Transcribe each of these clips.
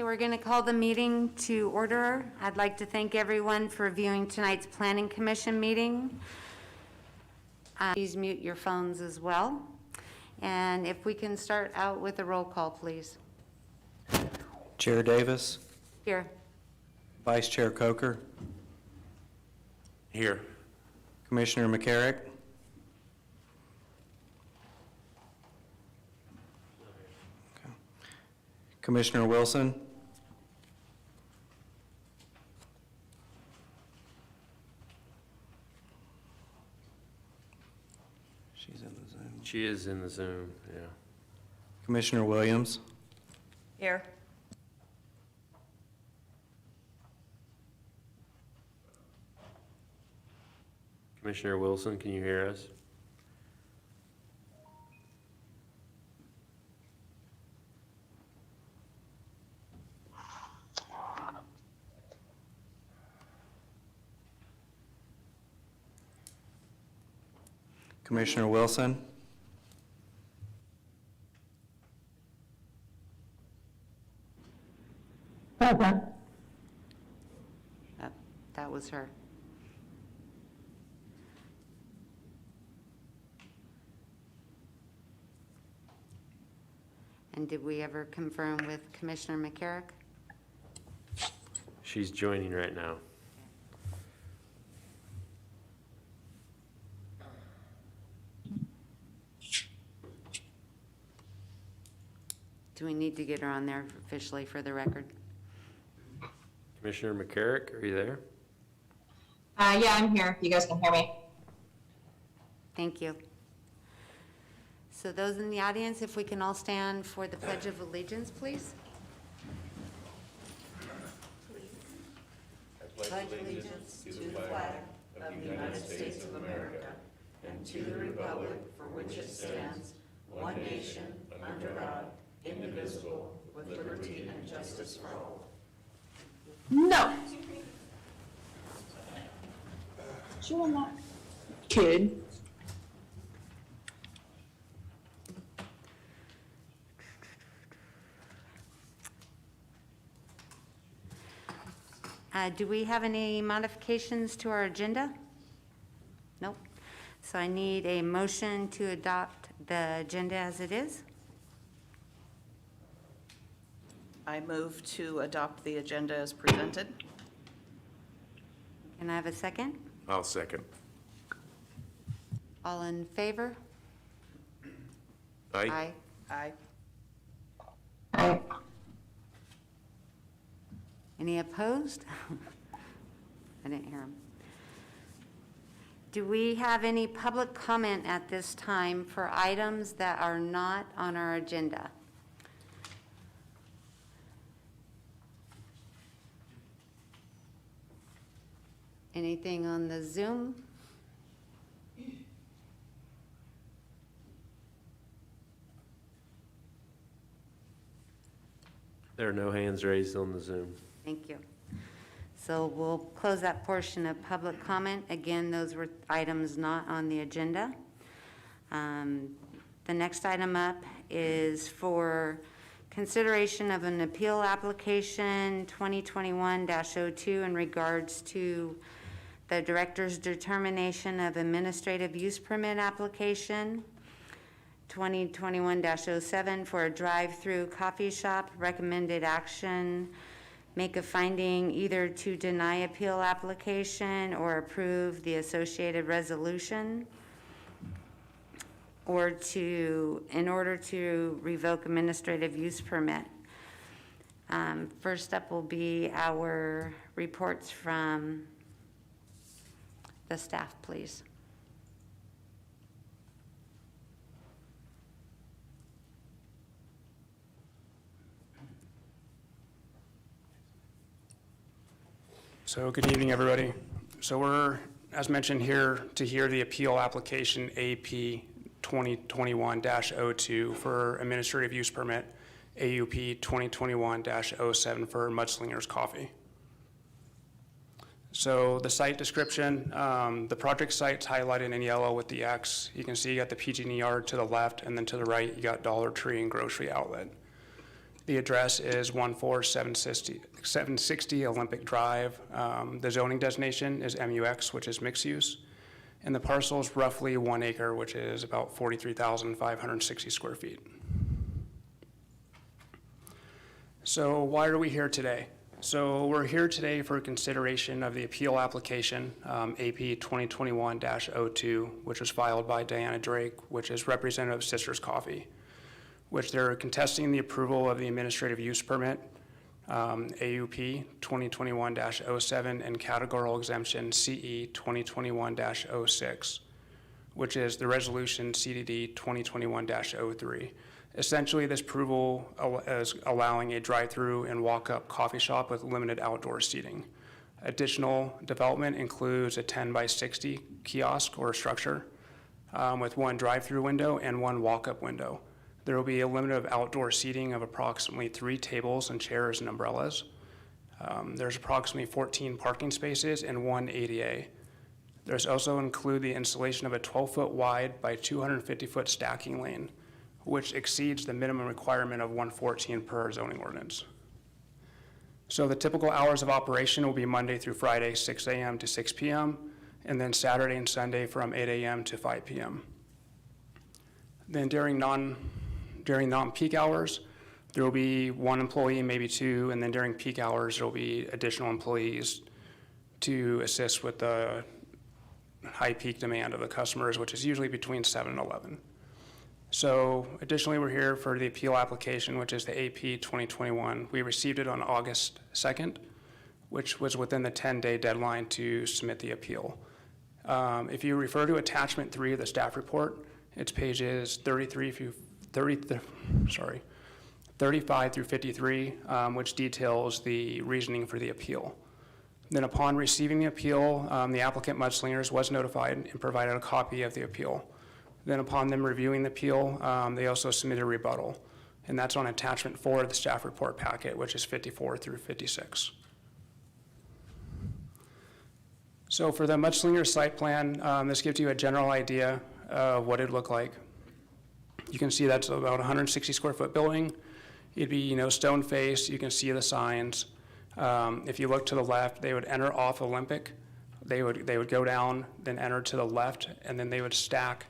we're going to call the meeting to order. I'd like to thank everyone for viewing tonight's Planning Commission meeting. Please mute your phones as well. And if we can start out with a roll call, please. Chair Davis. Here. Vice Chair Coker. Here. Commissioner McCarrick. Okay. Commissioner Wilson. She's in the Zoom. She is in the Zoom, yeah. Commissioner Williams. Here. Commissioner Wilson, can you hear us? Commissioner Wilson. That was her. And did we ever confirm with Commissioner McCarrick? She's joining right now. Do we need to get her on there officially for the record? Commissioner McCarrick, are you there? Yeah, I'm here. You guys can hear me. Thank you. So those in the audience, if we can all stand for the Pledge of Allegiance, please. I pledge allegiance to the flag of the United States of America and to the republic for which it stands, one nation, under God, indivisible, with liberty and justice for all. No. You will not. Kid. Do we have any modifications to our agenda? Nope. So I need a motion to adopt the agenda as it is. I move to adopt the agenda as presented. Can I have a second? I'll second. All in favor? Aye. Aye. Aye. Any opposed? I didn't hear them. Do we have any public comment at this time for items that are not on our agenda? Anything on the Zoom? There are no hands raised on the Zoom. Thank you. So we'll close that portion of public comment. Again, those were items not on the agenda. The next item up is for consideration of an appeal application 2021-02 in regards to the director's determination of administrative use permit application 2021-07 for a drive-through coffee shop. Recommended action, make a finding either to deny appeal application or approve the associated resolution, or in order to revoke administrative use permit. First up will be our reports from the staff, please. So good evening, everybody. So we're, as mentioned, here to hear the appeal application AP 2021-02 for administrative use permit AUP 2021-07 for Mudslinger's Coffee. So the site description, the project site's highlighted in yellow with the X. You can see you got the PG&E yard to the left, and then to the right you got Dollar Tree and grocery outlet. The address is 14760 Olympic Drive. The zoning designation is MUX, which is mixed use. And the parcel is roughly 1 acre, which is about 43,560 square feet. So why are we here today? So we're here today for consideration of the appeal application, AP 2021-02, which was filed by Diana Drake, which is representative of Sisters Coffee, which they're contesting the approval of the administrative use permit, AUP 2021-07, and categorical exemption CE 2021-06, which is the resolution CDD 2021-03. Essentially, this approval is allowing a drive-through and walk-up coffee shop with limited outdoor seating. Additional development includes a 10 by 60 kiosk or structure with 1 drive-through window and 1 walk-up window. There will be a limit of outdoor seating of approximately 3 tables and chairs and umbrellas. There's approximately 14 parking spaces and 1 ADA. There's also include the installation of a 12-foot wide by 250-foot stacking lane, which exceeds the minimum requirement of 114 per zoning ordinance. So the typical hours of operation will be Monday through Friday, 6 a.m. to 6 p.m., and then Saturday and Sunday from 8 a.m. to 5 p.m. Then during non-peak hours, there will be 1 employee, maybe 2, and then during peak hours, there will be additional employees to assist with the high peak demand of the customers, which is usually between 7 and 11. So additionally, we're here for the appeal application, which is the AP 2021. We received it on August 2nd, which was within the 10-day deadline to submit the appeal. If you refer to attachment 3 of the staff report, it's pages 35 through 53, which details the reasoning for the appeal. Then upon receiving the appeal, the applicant Mudslingers was notified and provided a copy of the appeal. Then upon them reviewing the appeal, they also submitted a rebuttal, and that's on attachment 4 of the staff report packet, which is 54 through 56. So for the Mudslingers site plan, this gives you a general idea of what it'd look like. You can see that's about 160 square foot building. It'd be, stone face. You can see the signs. If you look to the left, they would enter off Olympic. They would go down, then enter to the left, and then they would stack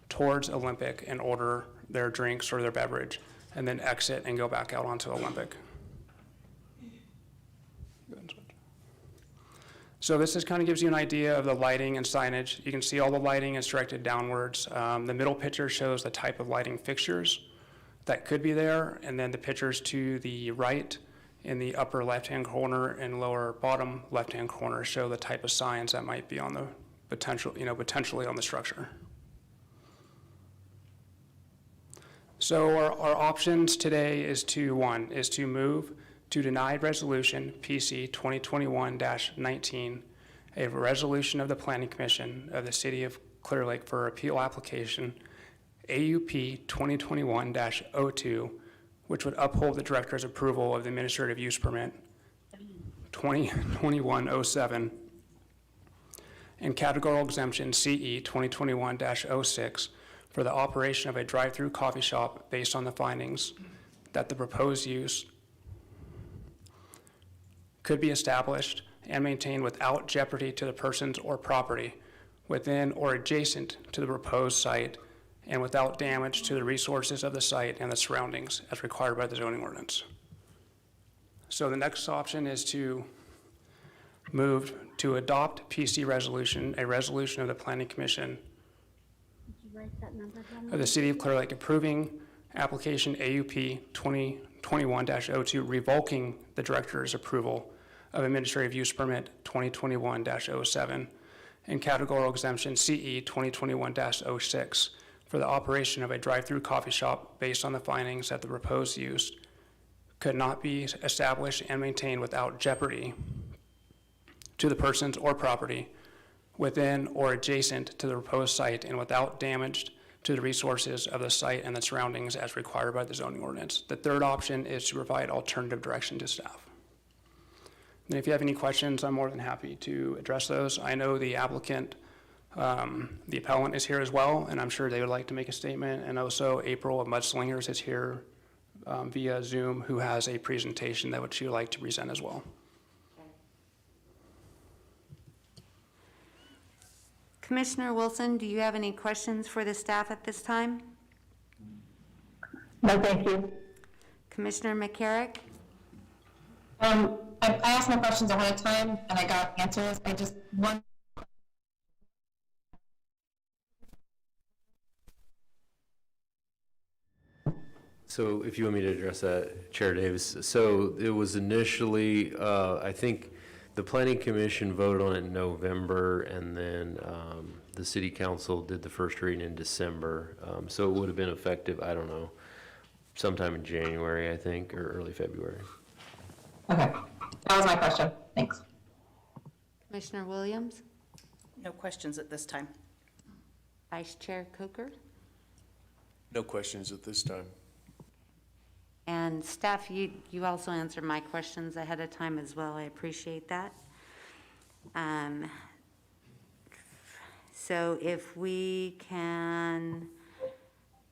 towards Olympic and order their drinks or their beverage, and then exit and go back out onto Olympic. So this just kind of gives you an idea of the lighting and signage. You can see all the lighting is directed downwards. The middle picture shows the type of lighting fixtures that could be there, and then the pictures to the right in the upper left-hand corner and lower bottom left-hand corner show the type of signs that might be on the potentially on the structure. So our options today is to move to denied resolution PC 2021-19, a resolution of the Planning Commission of the City of Clearlake for appeal application AUP 2021-02, which would uphold the director's approval of the administrative use permit 2021-07 and categorical exemption CE 2021-06 for the operation of a drive-through coffee shop based on the findings that the proposed use could be established and maintained without jeopardy to the persons or property within or adjacent to the proposed site and without damage to the resources of the site and the surroundings as required by the zoning ordinance. So the next option is to move to adopt PC resolution, a resolution of the Planning Commission of the City of Clearlake approving application AUP 2021-02, revoking the director's approval of administrative use permit 2021-07 and categorical exemption CE 2021-06 for the operation of a drive-through coffee shop based on the findings that the proposed use could not be established and maintained without jeopardy to the persons or property within or adjacent to the proposed site and without damage to the resources of the site and the surroundings as required by the zoning ordinance. The third option is to provide alternative direction to staff. And if you have any questions, I'm more than happy to address those. I know the applicant, the appellant is here as well, and I'm sure they would like to make a statement. And also April of Mudslingers is here via Zoom who has a presentation that she would like to present as well. Commissioner Wilson, do you have any questions for the staff at this time? No, thank you. Commissioner McCarrick? I asked my questions ahead of time and I got answers. I just want. So if you want me to address that, Chair Davis. So it was initially, I think the Planning Commission voted on it in November, and then the City Council did the first reading in December. So it would have been effective, I don't know, sometime in January, I think, or early February. Okay, that was my question. Thanks. Commissioner Williams? No questions at this time. Vice Chair Coker? No questions at this time. And staff, you also answered my questions ahead of time as well. I appreciate that. So if we can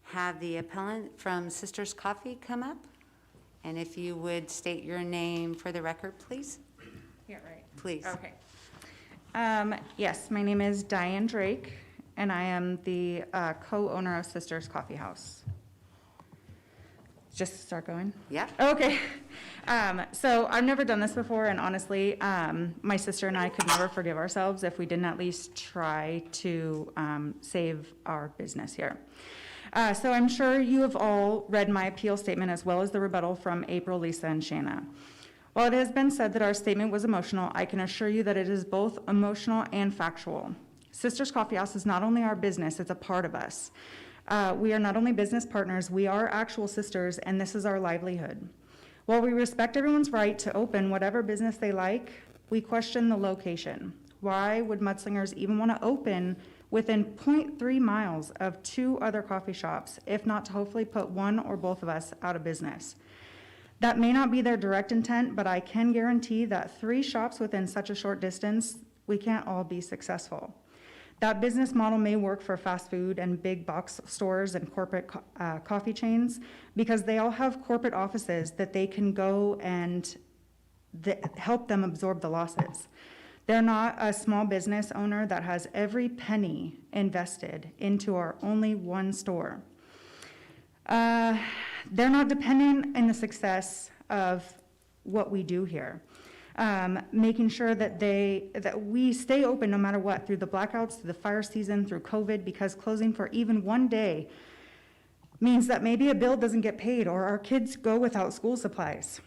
have the appellant from Sisters Coffee come up, and if you would state your name for the record, please. Yeah, right. Please. Okay. Yes, my name is Diane Drake, and I am the co-owner of Sisters Coffee House. Just start going? Yeah. Okay. So I've never done this before, and honestly, my sister and I could never forgive ourselves if we didn't at least try to save our business here. So I'm sure you have all read my appeal statement as well as the rebuttal from April, Lisa, and Shanna. While it has been said that our statement was emotional, I can assure you that it is both emotional and factual. Sisters Coffee House is not only our business, it's a part of us. We are not only business partners, we are actual sisters, and this is our livelihood. While we respect everyone's right to open whatever business they like, we question the location. Why would mudslingers even want to open within 0.3 miles of 2 other coffee shops, if not to hopefully put one or both of us out of business? That may not be their direct intent, but I can guarantee that 3 shops within such a short distance, we can't all be successful. That business model may work for fast food and big box stores and corporate coffee chains because they all have corporate offices that they can go and help them absorb the losses. They're not a small business owner that has every penny invested into our only one store. They're not depending on the success of what we do here. Making sure that we stay open no matter what, through the blackouts, through the fire season, through COVID, because closing for even one day means that maybe a bill doesn't get paid or our kids go without school supplies.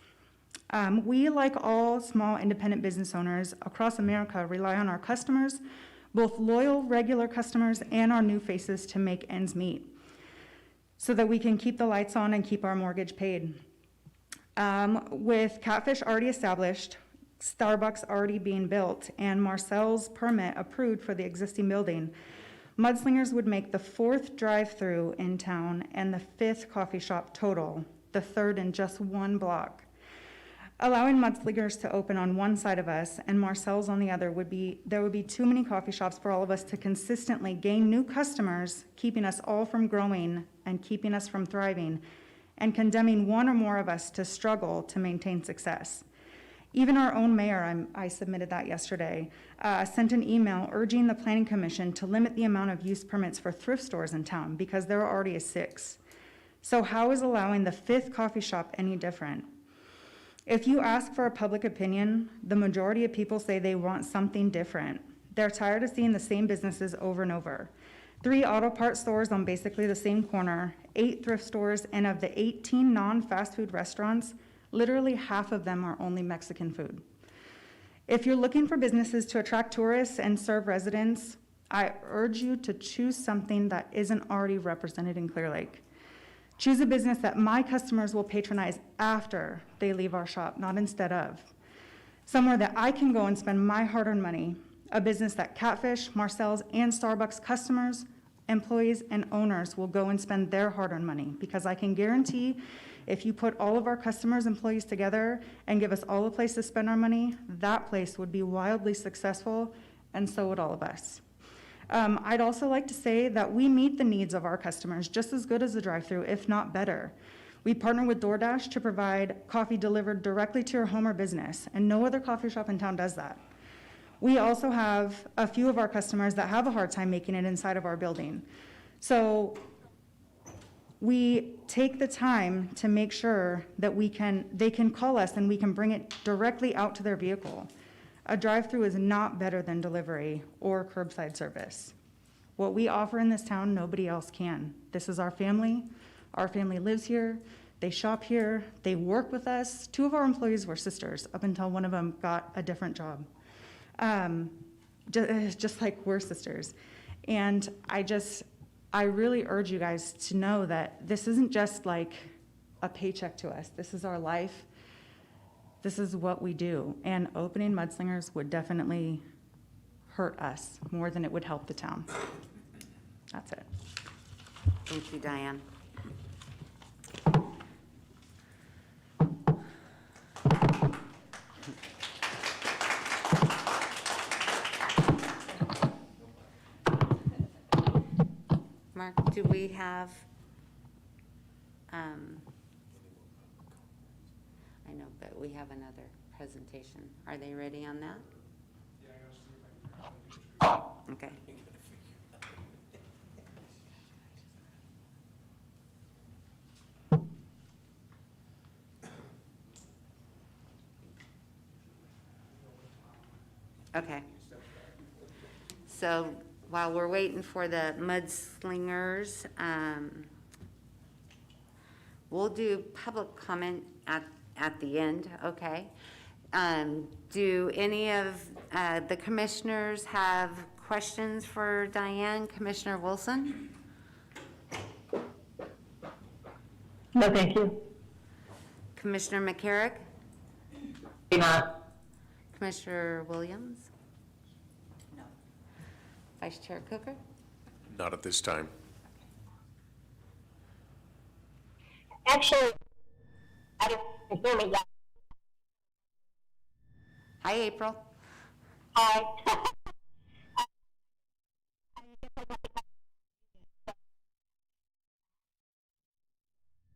We, like all small independent business owners across America, rely on our customers, both loyal, regular customers and our new faces, to make ends meet so that we can keep the lights on and keep our mortgage paid. With Catfish already established, Starbucks already being built, and Marcel's permit approved for the existing building, mudslingers would make the 4th drive-through in town and the 5th coffee shop total, the 3rd in just one block. Allowing mudslingers to open on one side of us and Marcel's on the other there would be too many coffee shops for all of us to consistently gain new customers, keeping us all from growing and keeping us from thriving, and condemning one or more of us to struggle to maintain success. Even our own mayor, I submitted that yesterday, sent an email urging the Planning Commission to limit the amount of use permits for thrift stores in town because there are already 6. So how is allowing the 5th coffee shop any different? If you ask for a public opinion, the majority of people say they want something different. They're tired of seeing the same businesses over and over. 3 auto parts stores on basically the same corner, 8 thrift stores, and of the 18 non-fast food restaurants, literally half of them are only Mexican food. If you're looking for businesses to attract tourists and serve residents, I urge you to choose something that isn't already represented in Clearlake. Choose a business that my customers will patronize after they leave our shop, not instead of. Somewhere that I can go and spend my hard-earned money, a business that Catfish, Marcel's, and Starbucks customers, employees, and owners will go and spend their hard-earned money, because I can guarantee if you put all of our customers' employees together and give us all a place to spend our money, that place would be wildly successful, and so would all of us. I'd also like to say that we meet the needs of our customers just as good as the drive-thru, if not better. We partner with DoorDash to provide coffee delivered directly to your home or business, and no other coffee shop in town does that. We also have a few of our customers that have a hard time making it inside of our building. So we take the time to make sure that they can call us and we can bring it directly out to their vehicle. A drive-through is not better than delivery or curbside service. What we offer in this town, nobody else can. This is our family. Our family lives here. They shop here. They work with us. 2 of our employees were sisters up until one of them got a different job. Just like we're sisters. And I really urge you guys to know that this isn't just like a paycheck to us. This is our life. This is what we do. And opening Mudslingers would definitely hurt us more than it would help the town. That's it. Thank you, Diane. Mark, do we have, I know, but we have another presentation. Are they ready on that? Okay. Okay. So while we're waiting for the mudslingers, we'll do public comment at the end, okay? Do any of the commissioners have questions for Diane? Commissioner Wilson? No, thank you. Commissioner McCarrick? Not. Commissioner Williams? No. Vice Chair Cooker? Not at this time. Actually, I didn't hear me yet. Hi, April. Hi.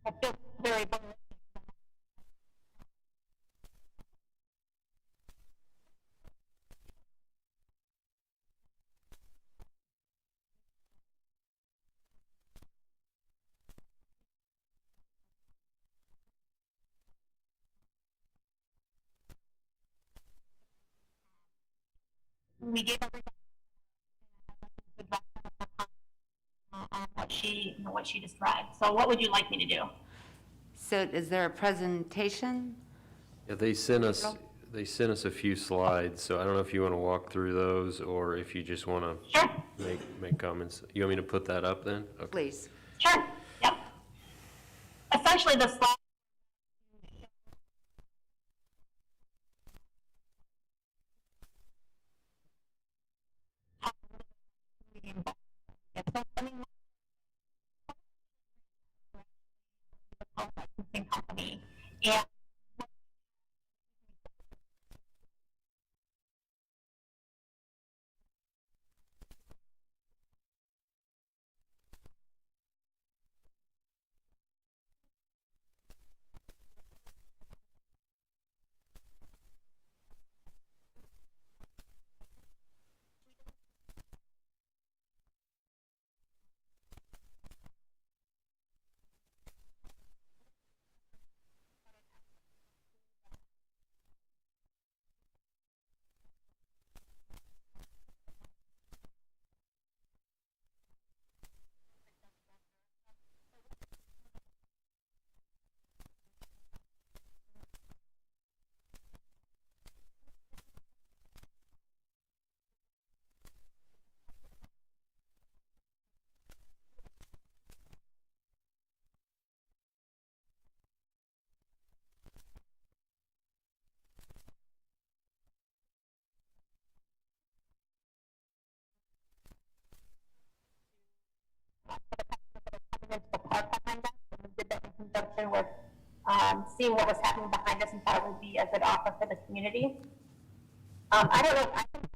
I feel very bad. We gave everybody what she described. So what would you like me to do? So is there a presentation? Yeah, they sent us a few slides, so I don't know if you want to walk through those or if you just want to Sure. make comments. You want me to put that up then? Okay. Please. Sure. Yep. Essentially, the slide. Company. And did that in conjunction with seeing what was happening behind us and thought it would be a good offer for the community. I don't know. I think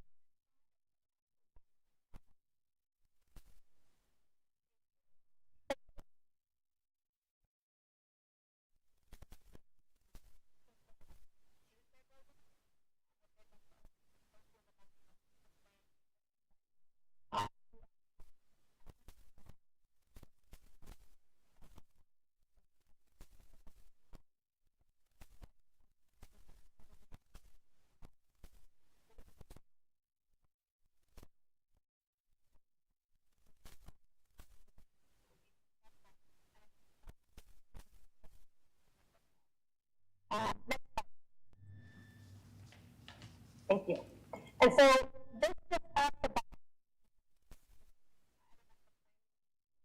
And so this just talks about,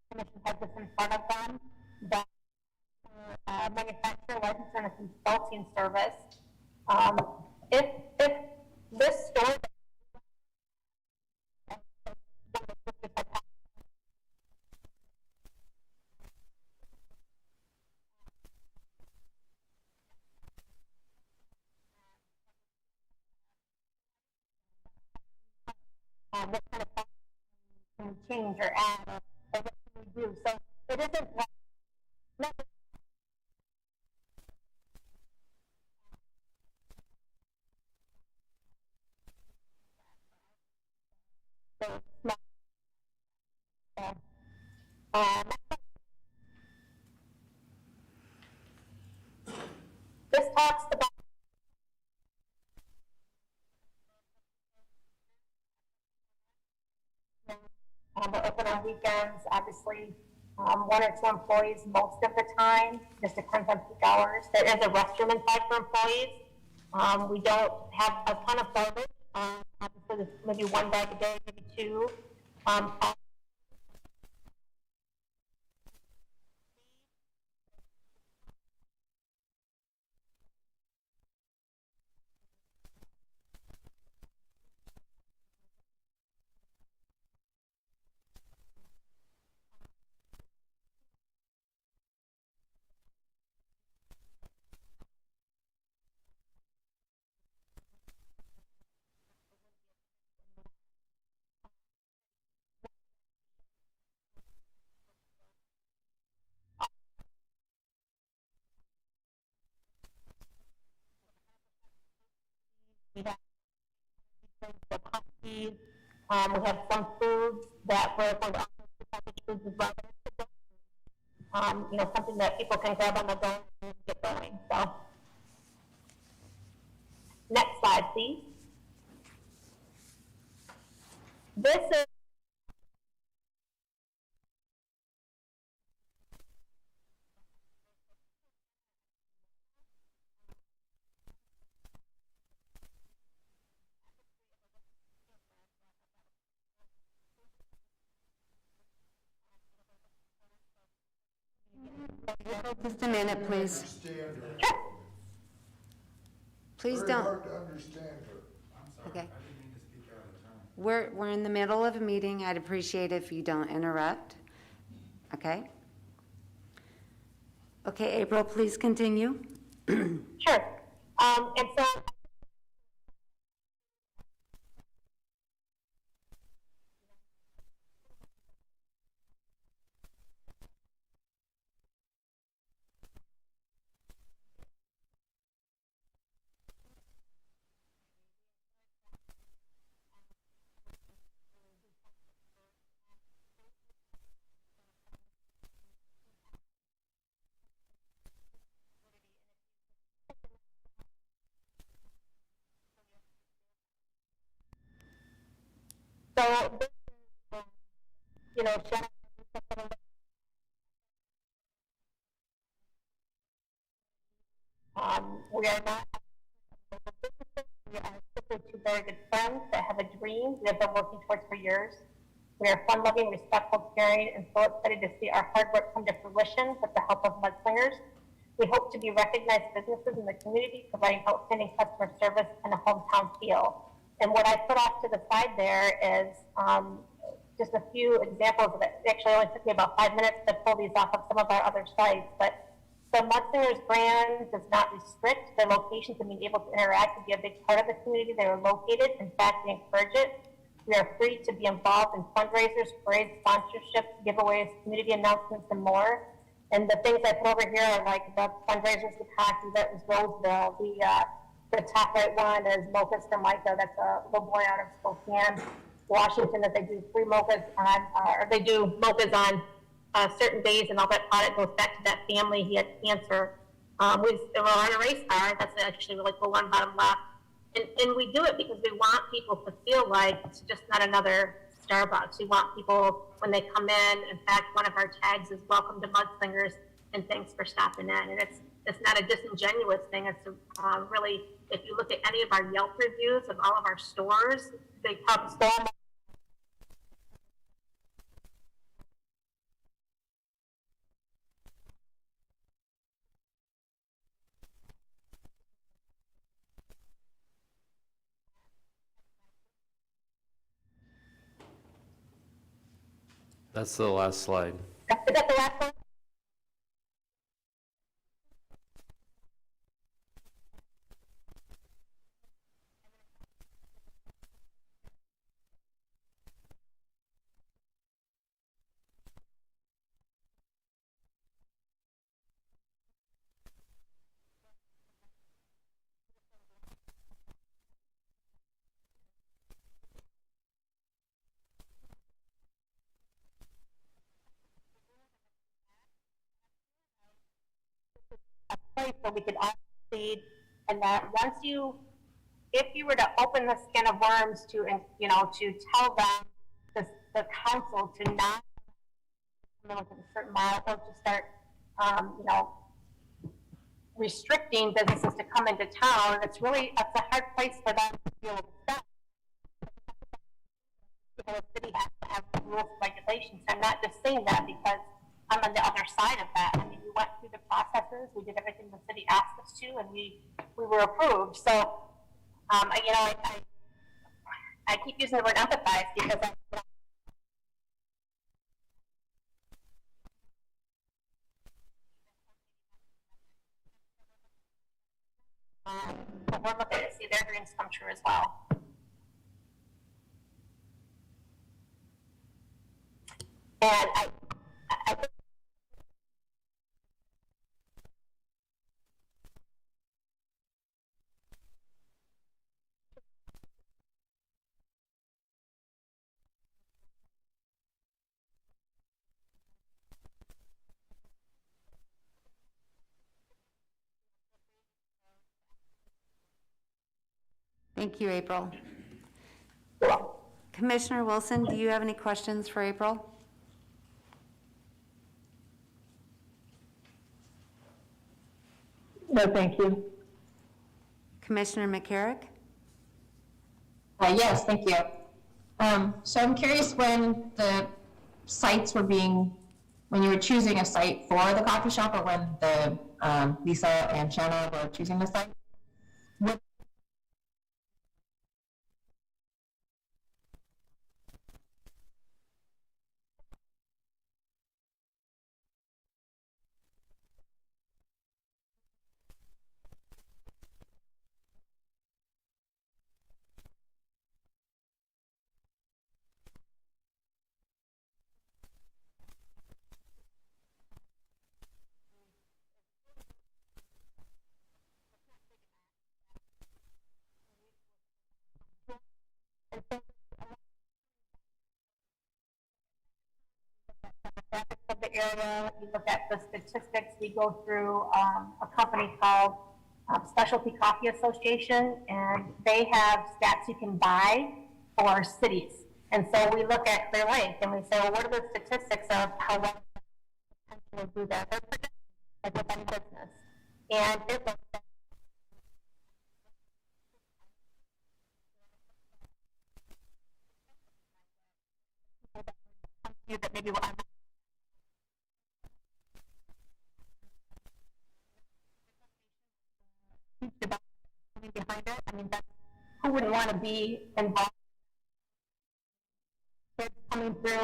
the commission has this in front of them, that manufacturer license and a consulting service. If this store what kind of stuff can change or add or what can we do. So it isn't like not so small. Um, this talks about we're open on weekends, obviously, 1 or 2 employees most of the time, just depends on peak hours. There is a restroom inside for employees. We don't have a ton of garbage. Obviously, there's maybe 1 bag a day, maybe 2. We have the coffee. We have some foods that we're going to offer packaged foods as well. Something that people can grab on the go and get going. So, next slide, please. This is Just a minute, please. Understand her. sure. Please Very don't. hard to understand her. Okay. We're in the middle of a meeting. I'd appreciate it if you don't interrupt. Okay? Okay, April, please continue. Sure. And so this is, Shannon, we are not we are simply 2 very good friends that have a dream we have been working towards for years. We are fun-loving, respectful, caring, and so excited to see our hard work come to fruition with the help of mudslingers. We hope to be recognized businesses in the community, providing outstanding customer service and a hometown feel. And what I put off to the side there is just a few examples of it. It actually only took me about 5 minutes to pull these off of some of our other sites, but the Mudslingers brand does not restrict their locations and being able to interact and be a big part of the community they are located. In fact, we encourage it. We are free to be involved in fundraisers, parades, sponsorships, giveaways, community announcements, and more. And the things I put over here are like the fundraisers with hockey, that was Roseville. The top right one is Mochas for Micah. That's a little boy out of Spokane, Washington, that they do free mochas on, or they do mochas on certain days, and all that product goes back to that family. He had cancer. We're on a race car. That's actually really cool one, bottom left. And we do it because we want people to feel like it's just not another Starbucks. We want people, when they come in fact, one of our tags is welcome to Mudslingers and thanks for stopping in. And it's not a disingenuous thing. It's really if you look at any of our Yelp reviews of all of our stores, they come so much. That's the last slide. Is that the last one? A place where we could all succeed, and that once you, if you were to open the can of worms to, you know, to tell them, the council to not come in within a certain mile, or to start, you know, restricting businesses to come into town, it's a hard place for them to deal with that. You know, the city has to have rules and regulations. I'm not just saying that because I'm on the other side of that. I mean, we went through the processes, we did everything the city asked us to, and we were approved. So, you know, I keep using the word empathize because but we're looking to see their dreams come true as well. And I think Thank you, April. Commissioner Wilson, do you have any questions for April? No, thank you. Commissioner McCarrick? Yes, thank you. So I'm curious when the sites were when you were choosing a site for the coffee shop, or when the Lisa and Shanna were choosing the site? What of the area, you look at the statistics, we go through a company called Specialty Coffee Association, and they have stats you can buy for cities. And so we look at Clearlake and we say, well, what are the statistics of how well potential do that? They're predicting, like with any business. And it looks at you that maybe I'm behind it. I mean, who wouldn't want to be involved? Kids coming through.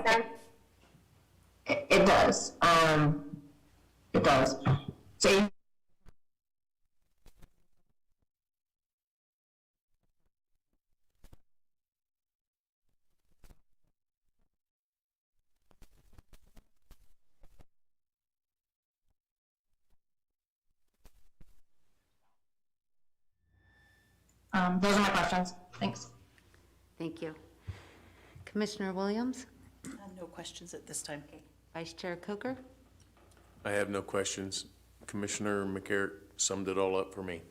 make sense? It does. It does. So those are my questions. Thanks. Thank you. Commissioner Williams? No questions at this time. Vice Chair Coker? I have no questions. Commissioner McCarrick summed it all up for me.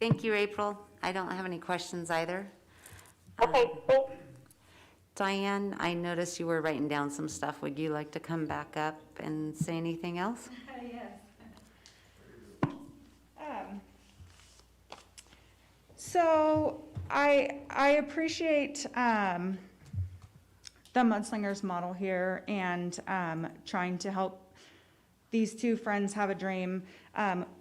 Thank you, April. I don't have any questions either. Okay, thanks. Diane, I noticed you were writing down some stuff. Would you like to come back up and say anything else? Yes. So I appreciate the Mudslingers model here and trying to help these two friends have a dream.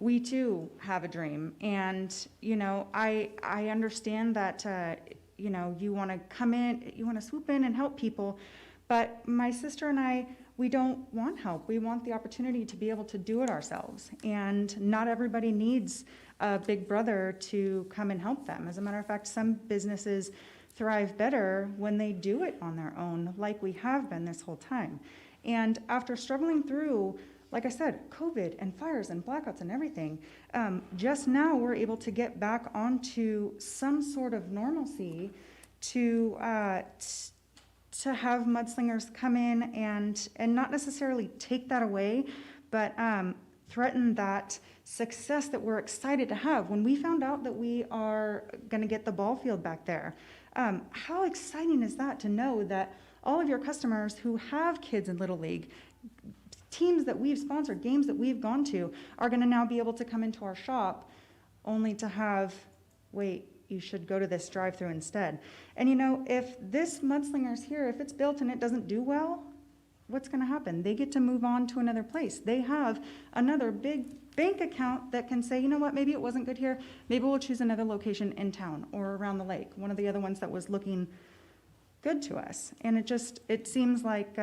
We too have a dream, and you know, I understand that you know, you want to come in, you want to swoop in and help people, but my sister and I, we don't want help. We want the opportunity to be able to do it ourselves, and not everybody needs a big brother to come and help them. As a matter of fact, some businesses thrive better when they do it on their own, like we have been this whole time. And after struggling through, like I said, COVID and fires and blackouts and everything, just now we're able to get back onto some sort of normalcy to have Mudslingers come in and not necessarily take that away, but threaten that success that we're excited to have. When we found out that we are going to get the ball field back there, how exciting is that to know that all of your customers who have kids in Little League, teams that we've sponsored, games that we've gone to, are going to now be able to come into our shop only to have, wait, you should go to this drive-through instead. And you know, if this Mudslingers here, if it's built and it doesn't do well, what's going to happen? They get to move on to another place. They have another big bank account that can say, you know what, maybe it wasn't good here. Maybe we'll choose another location in town or around the lake, one of the other ones that was looking good to us. And it seems like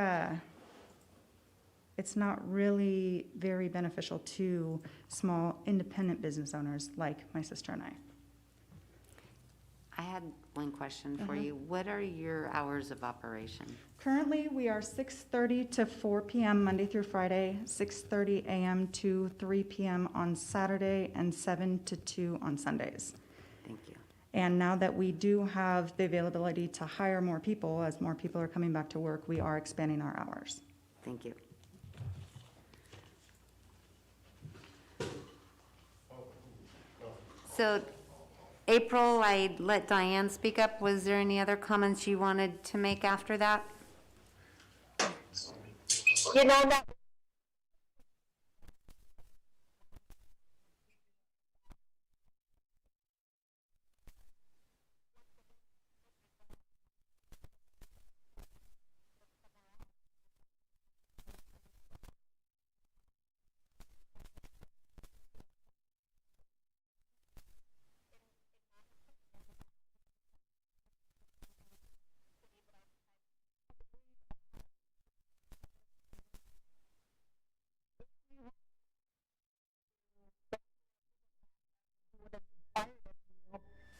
it's not really very beneficial to small independent business owners like my sister and I. I had one question for you. What are your hours of operation? Currently, we are 6:30 to 4 p.m. Monday through Friday, 6:30 a.m. to 3 p.m. on Saturday, and 7 to 2 on Sundays. Thank you. And now that we do have the availability to hire more people, as more people are coming back to work, we are expanding our hours. Thank you. So, April, I let Diane speak up. Was there any other comments you wanted to make after that? You know, that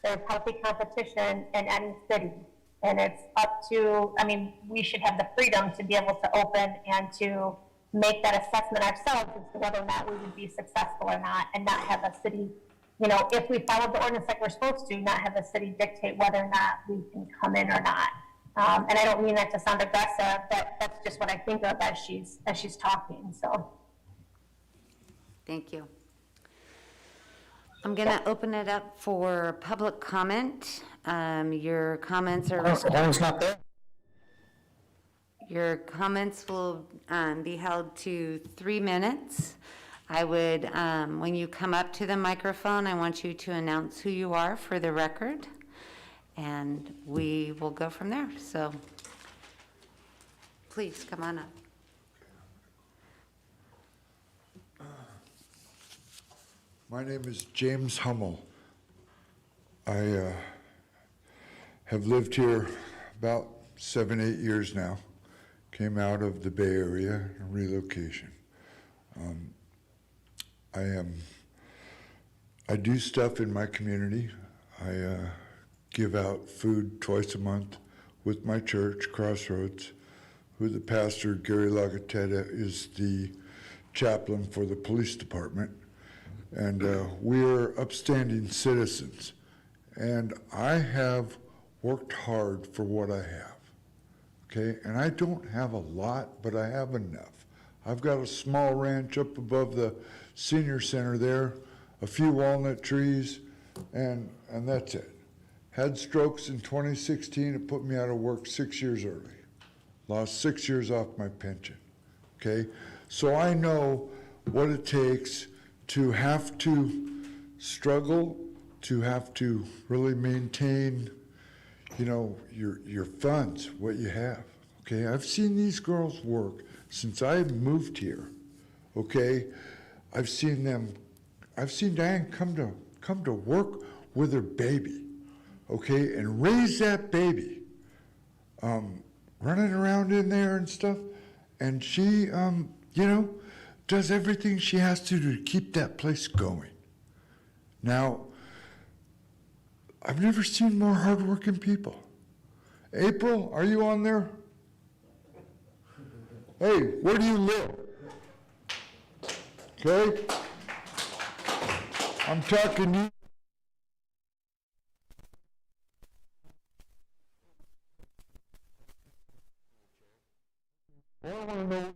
there's healthy competition in any city. And it's up to, I mean, we should have the freedom to be able to open and to make that assessment ourselves as to whether or not we would be successful or not, and not have a city, you know, if we followed the ordinance like we're supposed to, not have the city dictate whether or not we can come in or not. And I don't mean that to sound aggressive, but that's just what I think of as she's talking, so. Thank you. I'm going to open it up for public comment. Your comments are... not there. Your comments will be held to 3 minutes. I would, when you come up to the microphone, I want you to announce who you are for the record, and we will go from there. So please come on up. My name is James Hummel. I have lived here about 7, 8 years now. Came out of the Bay Area, relocation. I do stuff in my community. I give out food twice a month with my church, Crossroads, who the pastor, Gary Lagatetta, is the chaplain for the police department. And we are upstanding citizens. And I have worked hard for what I have, okay? And I don't have a lot, but I have enough. I've got a small ranch up above the senior center there, a few walnut trees, and that's it. Had strokes in 2016, it put me out of work 6 years early. Lost 6 years off my pension, okay? So I know what it takes to have to struggle, to have to really maintain, you know, your funds, what you have, okay? I've seen these girls work since I moved here, okay? I've seen Diane come to work with her baby, okay, and raise that baby, running around in there and stuff, and she, you know, does everything she has to keep that place going. Now, I've never seen more hardworking people. April, are you on there? Hey, where do you live? Okay? I'm talking to you. I want to know.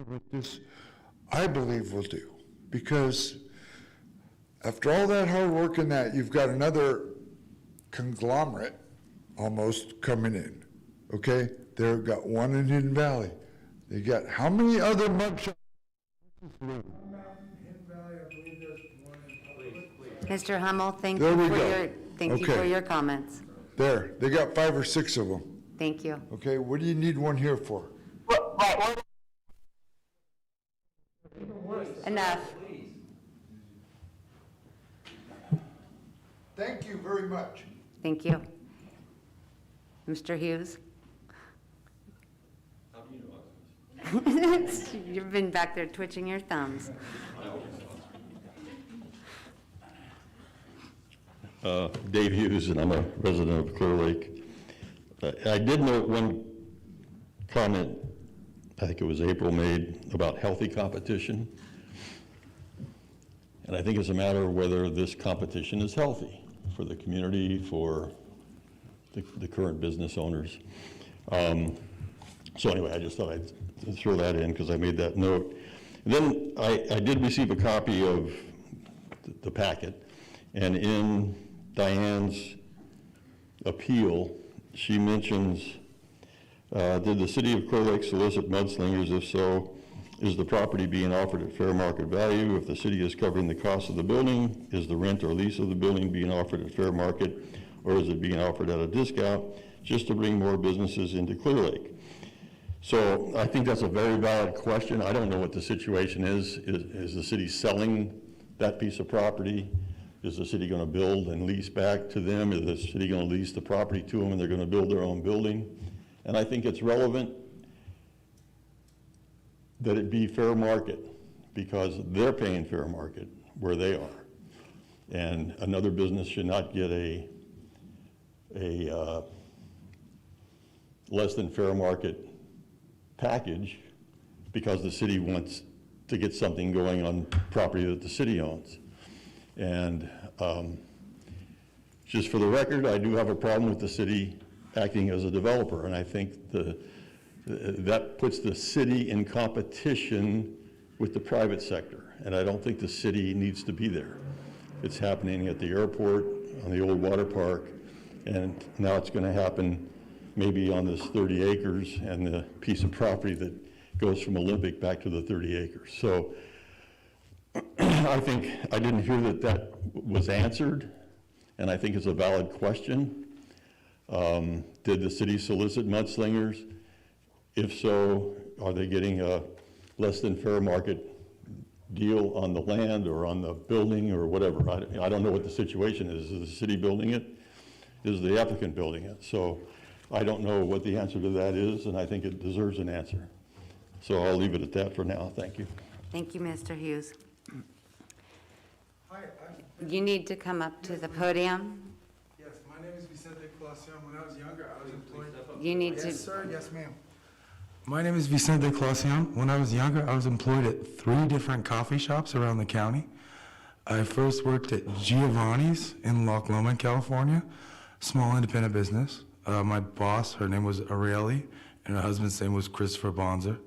What this, I believe, will do, because after all that hard work and that, you've got another conglomerate almost coming in, okay? They've got one in Hidden Valley. They got how many other mugshots? Mr. Hummel, thank There you we for go. your, thank you for Okay. your comments. There, they got 5 or 6 of them, Thank you. okay? What do you need one here for? Right, Enough. Thank you very much. Thank you. Mr. Hughes? You've been back there twitching your thumbs. Dave Hughes, and I'm a resident of Clearlake. I did note one comment, I think it was April, made about healthy competition. And I think it's a matter of whether this competition is healthy for the community, for the current business owners. So anyway, I just thought I'd throw that in because I made that note. And then I did receive a copy of the packet, and in Diane's appeal, she mentions, did the city of Clear Lake solicit mudslingers? If so, is the property being offered at fair market value? If the city is covering the cost of the building, is the rent or lease of the building being offered at fair market, or is it being offered at a discount just to bring more businesses into Clear Lake? So I think that's a very valid question. I don't know what the situation is. Is the city selling that piece of property? Is the city going to build and lease back to them? Is the city going to lease the property to them and they're going to build their own building? And I think it's relevant that it be fair market because they're paying fair market where they are. And another business should not get a less than fair market package because the city wants to get something going on property that the city owns. And just for the record, I do have a problem with the city acting as a developer, and I think that puts the city in competition with the private sector, and I don't think the city needs to be there. It's happening at the airport, on the old water park, and now it's going to happen maybe on this 30 acres and the piece of property that goes from Olympic back to the 30 acres. So I think I didn't hear that was answered, and I think it's a valid question. Did the city solicit mudslingers? If so, are they getting a less than fair market deal on the land or on the building or whatever? I don't know what the situation is. Is the city building it? Is the applicant building it? So I don't know what the answer to that is, and I think it deserves an answer. So I'll leave it at that for now. Thank you. Thank you, Mr. Hughes. Hi, You need to come up to the podium. yes, my name is Vicente Clausion. When I was younger, I was employed. You need to, Yes, sir. Yes, ma'am. My name is Vicente Clausion. When I was younger, I was employed at 3 different coffee shops around the county. I first worked at Giovanni's in Loch Lomond, California, small independent business. My boss, her name was Aurelie, and her husband's name was Christopher Bonzer.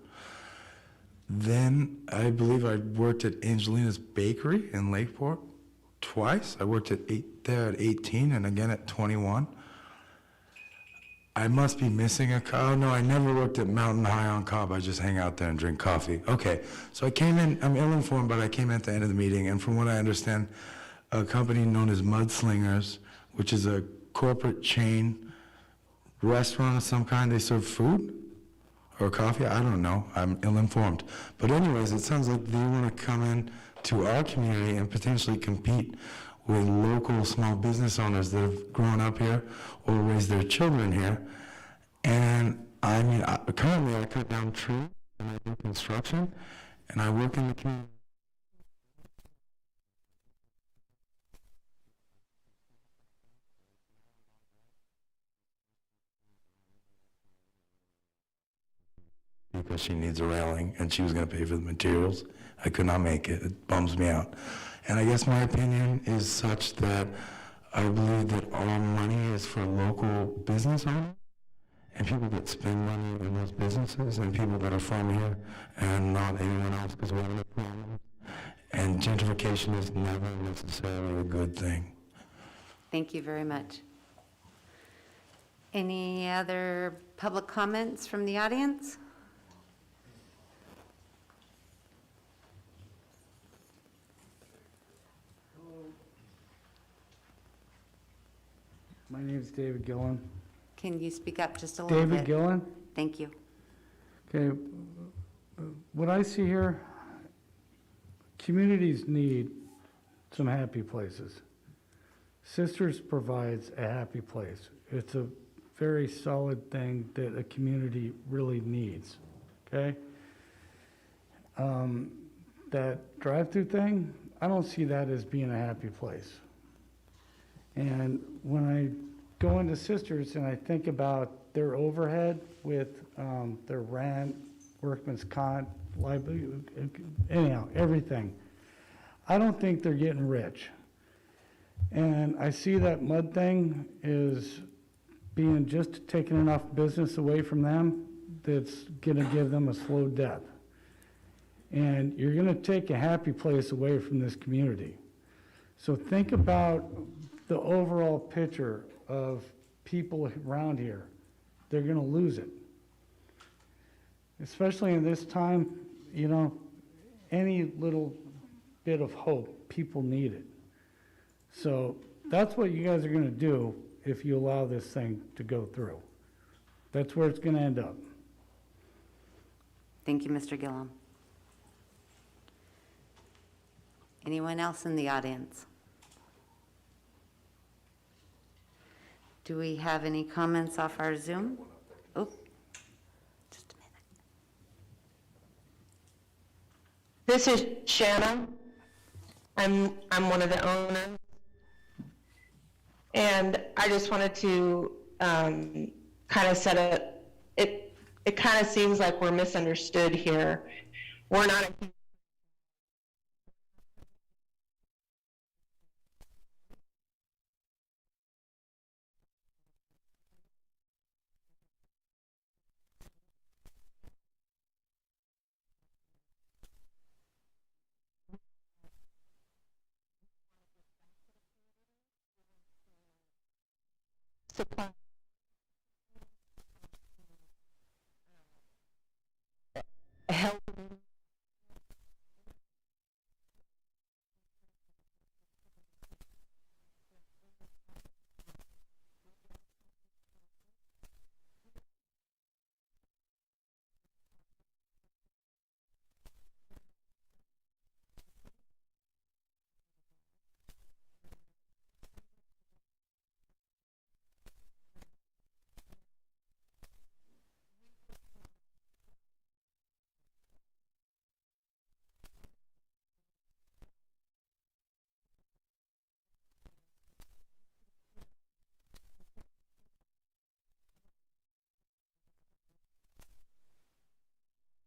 Then I believe I worked at Angelina's Bakery in Lakeport twice. I worked there at 18 and again at 21. I must be missing oh no, I never worked at Mountain High on Cobb. I just hang out there and drink coffee. Okay, so I came in, I'm ill-informed, but I came in at the end of the meeting, and from what I understand, a company known as Mudslingers, which is a corporate chain restaurant of some kind, they serve food or coffee, I don't know, I'm ill-informed. But anyways, it sounds like they want to come in to our community and potentially compete with local small business owners that have grown up here or raised their children here. And I mean, currently I cut down trees and I do construction and I work in the community. Because she needs a railing and she was going to pay for the materials. I could not make it. It bums me out. And I guess my opinion is such that I believe that all money is for local business owners and people that spend money in those businesses and people that are from here and not anyone else because we have no problems. And gentrification is never necessarily a good thing. thank you very much. Any other public comments from the audience? My name is David Gillen. Can you speak up just a little bit? David Gillen? Thank you. Okay, what I see here, communities need some happy places. Sisters provides a happy place. It's a very solid thing that a community really needs, okay? That drive-through thing, I don't see that as being a happy place. And when I go into Sisters and I think about their overhead with their rent, workman's comp, liability, anyhow, everything, I don't think they're getting rich. And I see that mud thing is being just taking enough business away from them that's gonna give them a slow death. And you're gonna take a happy place away from this community. So think about the overall picture of people around here. They're gonna lose it. Especially in this time, you know, any little bit of hope, people need it. So that's what you guys are gonna do if you allow this thing to go through. That's where it's gonna end up. Thank you, Mr. Gillum. Anyone else in the audience? Do we have any comments off our Zoom? Oh, just a minute. This is Shanna. I'm one of the owners. And I just wanted to kind of set it it kind of seems like we're misunderstood here. We're not a supply. Help.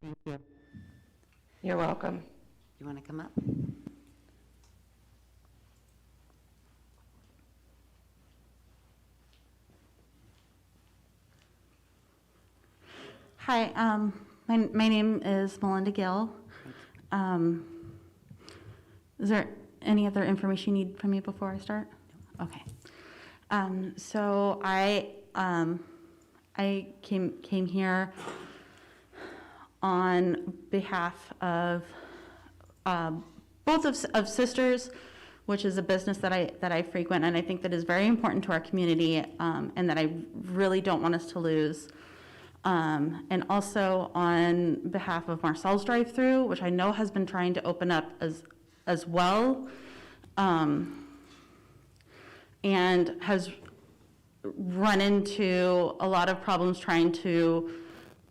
Thank you. You're welcome. You want to come up? Hi, my name is Melinda Gill. Is there any other information you need from me before I start? Okay. So I came here on behalf of both of Sisters, which is a business that I frequent, and I think that is very important to our community, and that I really don't want us to lose. And also on behalf of Marcel's Drive-Thru, which I know has been trying to open up as well, and has run into a lot of problems trying to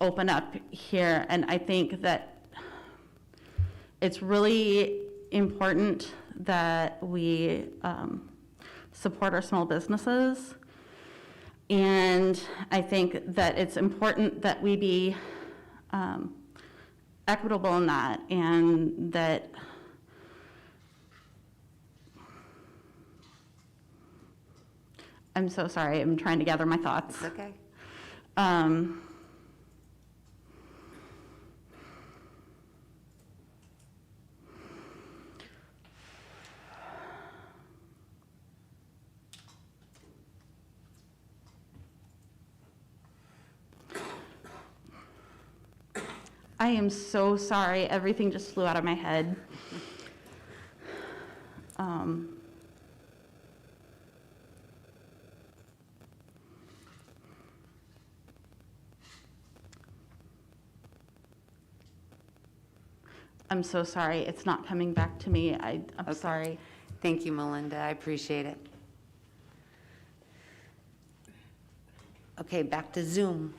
open up here. And I think that it's really important that we support our small businesses. And I think that it's important that we be equitable in that, and that I'm so sorry, I'm trying to gather my thoughts. It's okay. I am so sorry, everything just flew out of my head. I'm so sorry, it's not coming back to me. I'm Okay. sorry. Thank you, Melinda. I appreciate it. Okay, back to Zoom.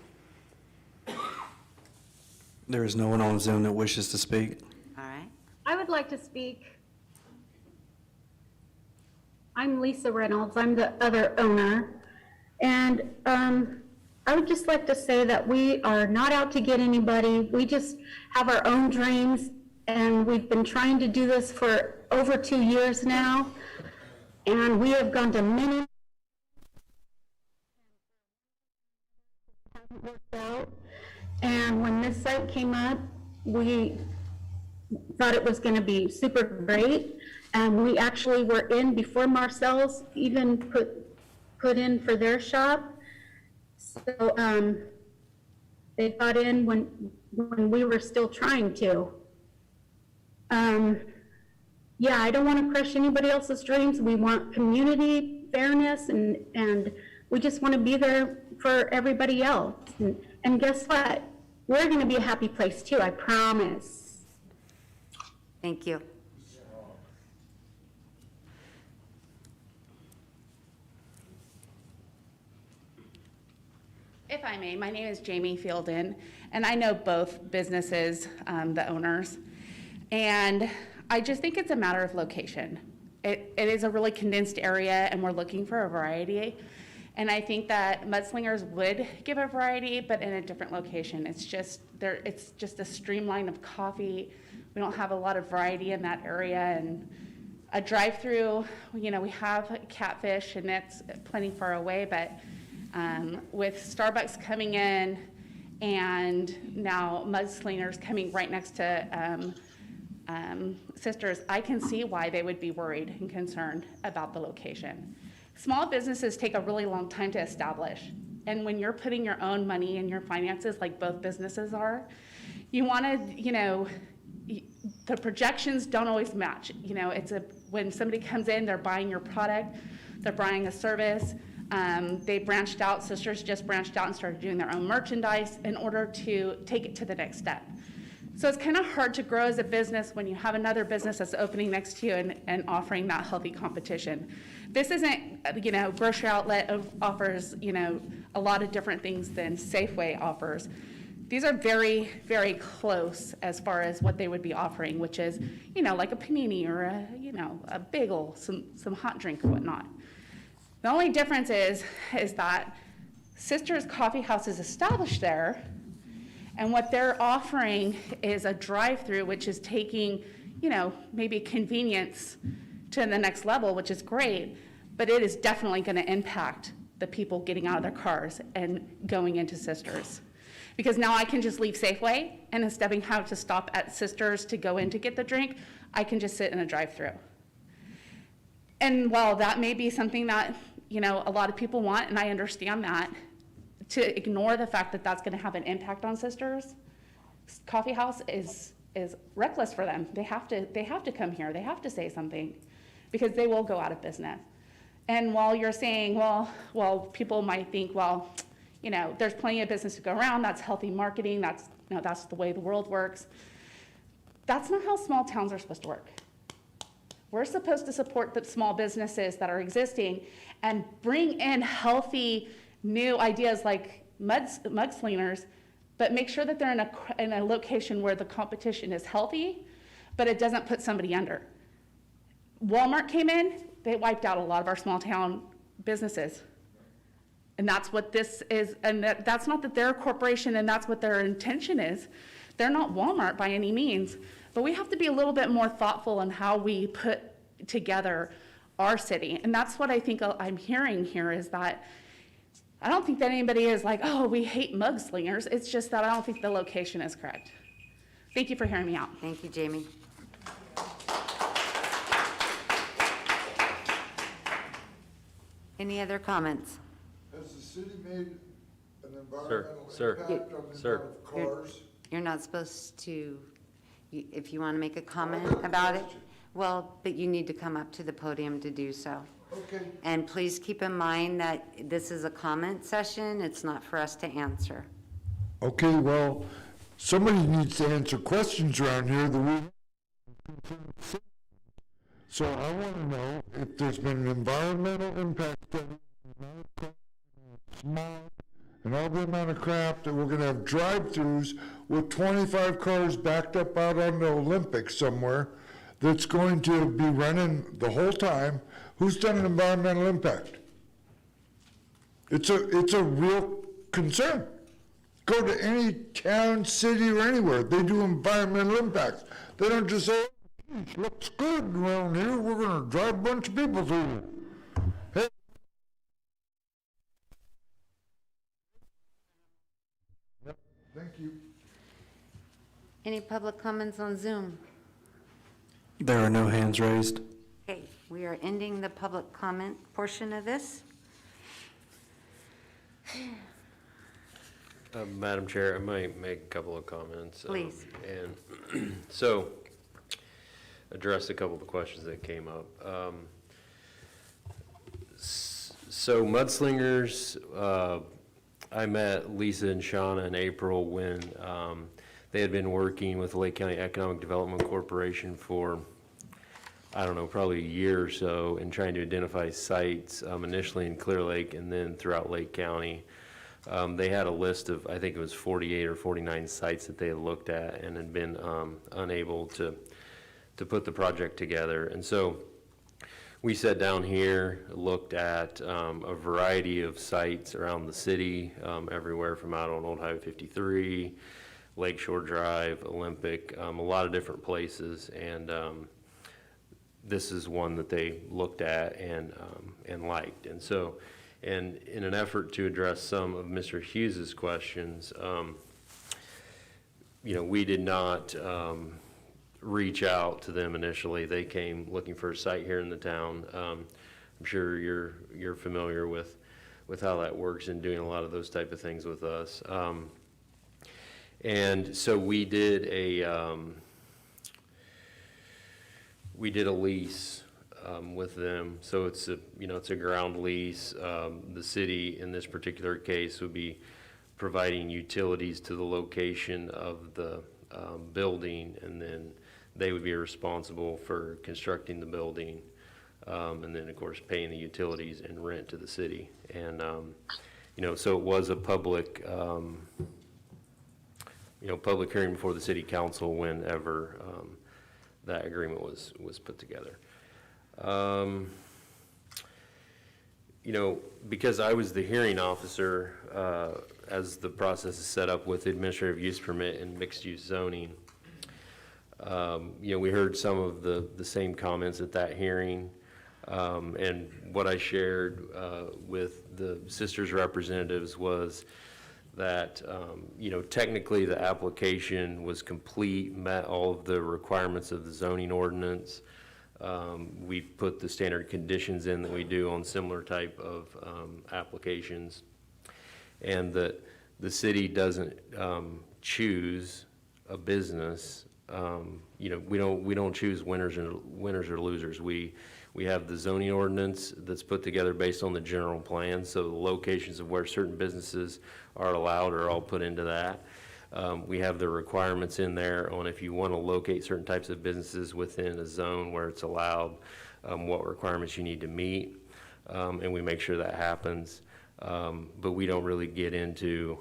There is no one on Zoom that wishes to speak. All right. I would like to speak. I'm Lisa Reynolds. I'm the other owner. And I would just like to say that we are not out to get anybody. We just have our own dreams, and we've been trying to do this for over 2 years now. And we have gone to many, haven't worked out. And when this site came up, we thought it was going to be super great. And we actually were in before Marcel's even put in for their shop. So they got in when we were still trying to. Yeah, I don't want to crush anybody else's dreams. We want community, fairness, and we just want to be there for everybody else. And guess what? We're going to be a happy place too, I promise. Thank you. If I may, my name is Jamie Fielden, and I know both businesses, the owners, and I just think it's a matter of location. It is a really condensed area, and we're looking for a variety, And I think that Mudslingers would give a variety, but in a different location. It's just a streamline of coffee. We don't have a lot of variety in that area, and a drive-through, we have Catfish, and that's plenty far away, but with Starbucks coming in and now Mudslingers coming right next to Sisters, I can see why they would be worried and concerned about the location. Small businesses take a really long time to establish, and when you're putting your own money in your finances, like both businesses are, you want to, the projections don't always match. When somebody comes in, they're buying your product, they're buying a service. They branched out, Sisters just branched out and started doing their own merchandise in order to take it to the next step. So it's kind of hard to grow as a business when you have another business that's opening next to you and offering that healthy competition. This isn't, grocery outlet offers, a lot of different things than Safeway offers. These are very, very close as far as what they would be offering, which is, like a panini or a bagel, some hot drink or whatnot. The only difference is that Sisters Coffee House is established there, and what they're offering is a drive-through, which is taking, maybe convenience to the next level, which is great, but it is definitely going to impact the people getting out of their cars and going into Sisters. Because now I can just leave Safeway, and instead of having to stop at Sisters to go in to get the drink, I can just sit in a drive-through. And while that may be something that, a lot of people want, and I understand that, to ignore the fact that that's going to have an impact on Sisters Coffee House is reckless for them. They have to come here. They have to say something, because they will go out of business. And while you're saying, well, people might think, there's plenty of business to go around. That's healthy marketing. That's the way the world works. That's not how small towns are supposed to work. We're supposed to support the small businesses that are existing and bring in healthy new ideas like Mudslingers, but make sure that they're in a location where the competition is healthy, but it doesn't put somebody under. Walmart came in, they wiped out a lot of our small town businesses. And that's what this is, and that's not that they're a corporation and that's what their intention is. They're not Walmart by any means, but we have to be a little bit more thoughtful in how we put together our city. And that's what I think I'm hearing here, is that I don't think that anybody is like, oh, we hate Mudslingers. It's just that I don't think the location is correct. Thank you for hearing me out. Thank you, Jamie. Any other comments? Has the city made an environmental impact on the amount of cars? You're not supposed to, if you want to make a comment about it, well, but you need to come up to the podium to do so. Okay. And please keep in mind that this is a comment session. It's not for us to answer. Okay, well, somebody needs to answer questions around here that we. So I want to know if there's been an environmental impact study, and all the amount of crap that we're going to have drive-throughs with 25 cars backed up out on the Olympics somewhere that's going to be running the whole time. Who's done an environmental impact? It's a real concern. Go to any town, city, or anywhere. They do environmental impacts. They don't just say, it looks good around here, we're going to drive a bunch of people through. Hey. Yep, thank you. Any public comments on Zoom? There are no hands raised. Okay, we are ending the public comment portion of this. Madam Chair, I might make a couple of comments. Please. And so, address a couple of the questions that came up. So Mudslingers, I met Lisa and Shauna in April when they had been working with the Lake County Economic Development Corporation for, I don't know, probably a year or so, and trying to identify sites, initially in Clearlake and then throughout Lake County. They had a list of, I think it was 48 or 49 sites that they had looked at and had been unable to put the project together. And so we sat down here, looked at a variety of sites around the city, everywhere from out on Old Highway 53, Lakeshore Drive, Olympic, a lot of different places, and this is one that they looked at and liked. And so, and in an effort to address some of Mr. Hughes's questions, we did not reach out to them initially. They came looking for a site here in the town. I'm sure you're familiar with how that works and doing a lot of those type of things with us. And so we did a lease with them. So it's a ground lease. The city in this particular case would be providing utilities to the location of the building, and then they would be responsible for constructing the building, and then of course paying the utilities and rent to the city. And so it was a public public hearing before the city council whenever that agreement was put together. Because I was the hearing officer as the process is set up with administrative use permit and mixed use zoning, we heard some of the same comments at that hearing, and what I shared with the sisters representatives was that technically the application was complete, met all of the requirements of the zoning ordinance. We put the standard conditions in that we do on similar type of applications, and that the city doesn't choose a business. We don't choose winners or losers. We have the zoning ordinance that's put together based on the general plan, so the locations of where certain businesses are allowed are all put into that. We have the requirements in there on if you want to locate certain types of businesses within a zone where it's allowed, what requirements you need to meet, and we make sure that happens. But we don't really get into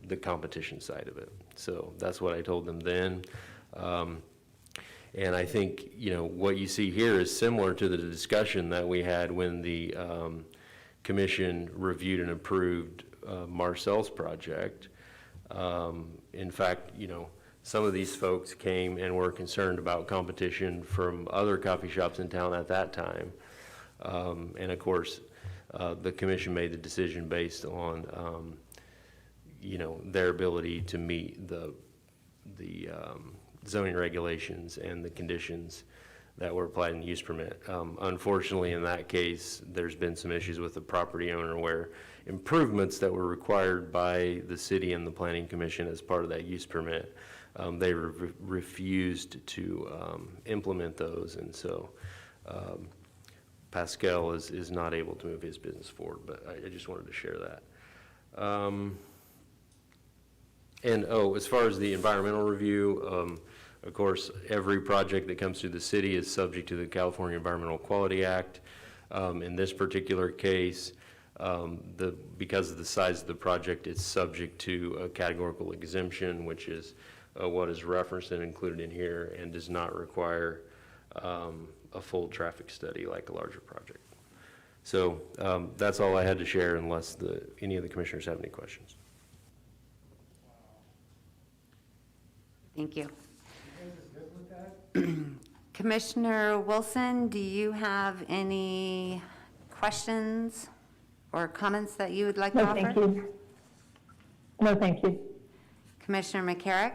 the competition side of it. So that's what I told them then. And I think, what you see here is similar to the discussion that we had when the commission reviewed and approved Marcel's project. In fact, some of these folks came and were concerned about competition from other coffee shops in town at that time. And of course, the commission made the decision based on, their ability to meet the zoning regulations and the conditions that were applied in the use permit. Unfortunately, in that case, there's been some issues with the property owner where improvements that were required by the city and the planning commission as part of that use permit, they refused to implement those, and so Pascal is not able to move his business forward, but I just wanted to share that. And as far as the environmental review, of course, every project that comes through the city is subject to the California Environmental Quality Act. In this particular case, because of the size of the project, it's subject to a categorical exemption, which is what is referenced and included in here, and does not require a full traffic study like a larger project. So that's all I had to share, unless any of the commissioners have any questions. Thank you. Commissioner Wilson, do you have any questions or comments that you would like to offer? No, thank you. No, thank you. Commissioner McCarrick?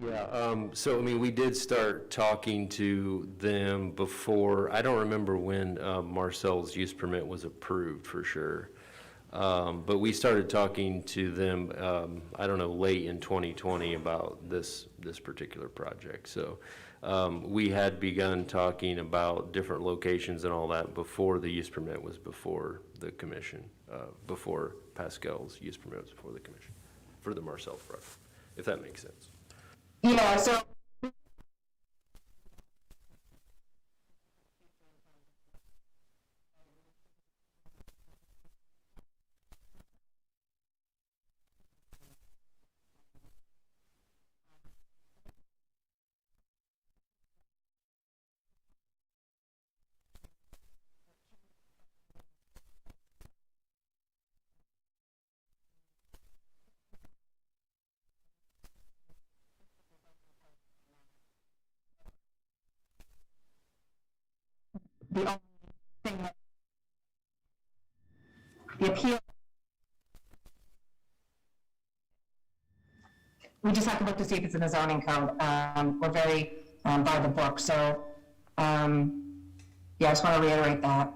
Yeah, so we did start talking to them before. I don't remember when Marcel's use permit was approved for sure. But we started talking to them, I don't know, late in 2020 about this particular project. So we had begun talking about different locations and all that before the use permit was before the commission. before Pascal's use permit was before the commission for the Marcel's project, if that makes sense. Yeah, so the only thing that the appeal, we just have to look to see if it's in the zoning code. We're very by the book, so yeah, I just want to reiterate that.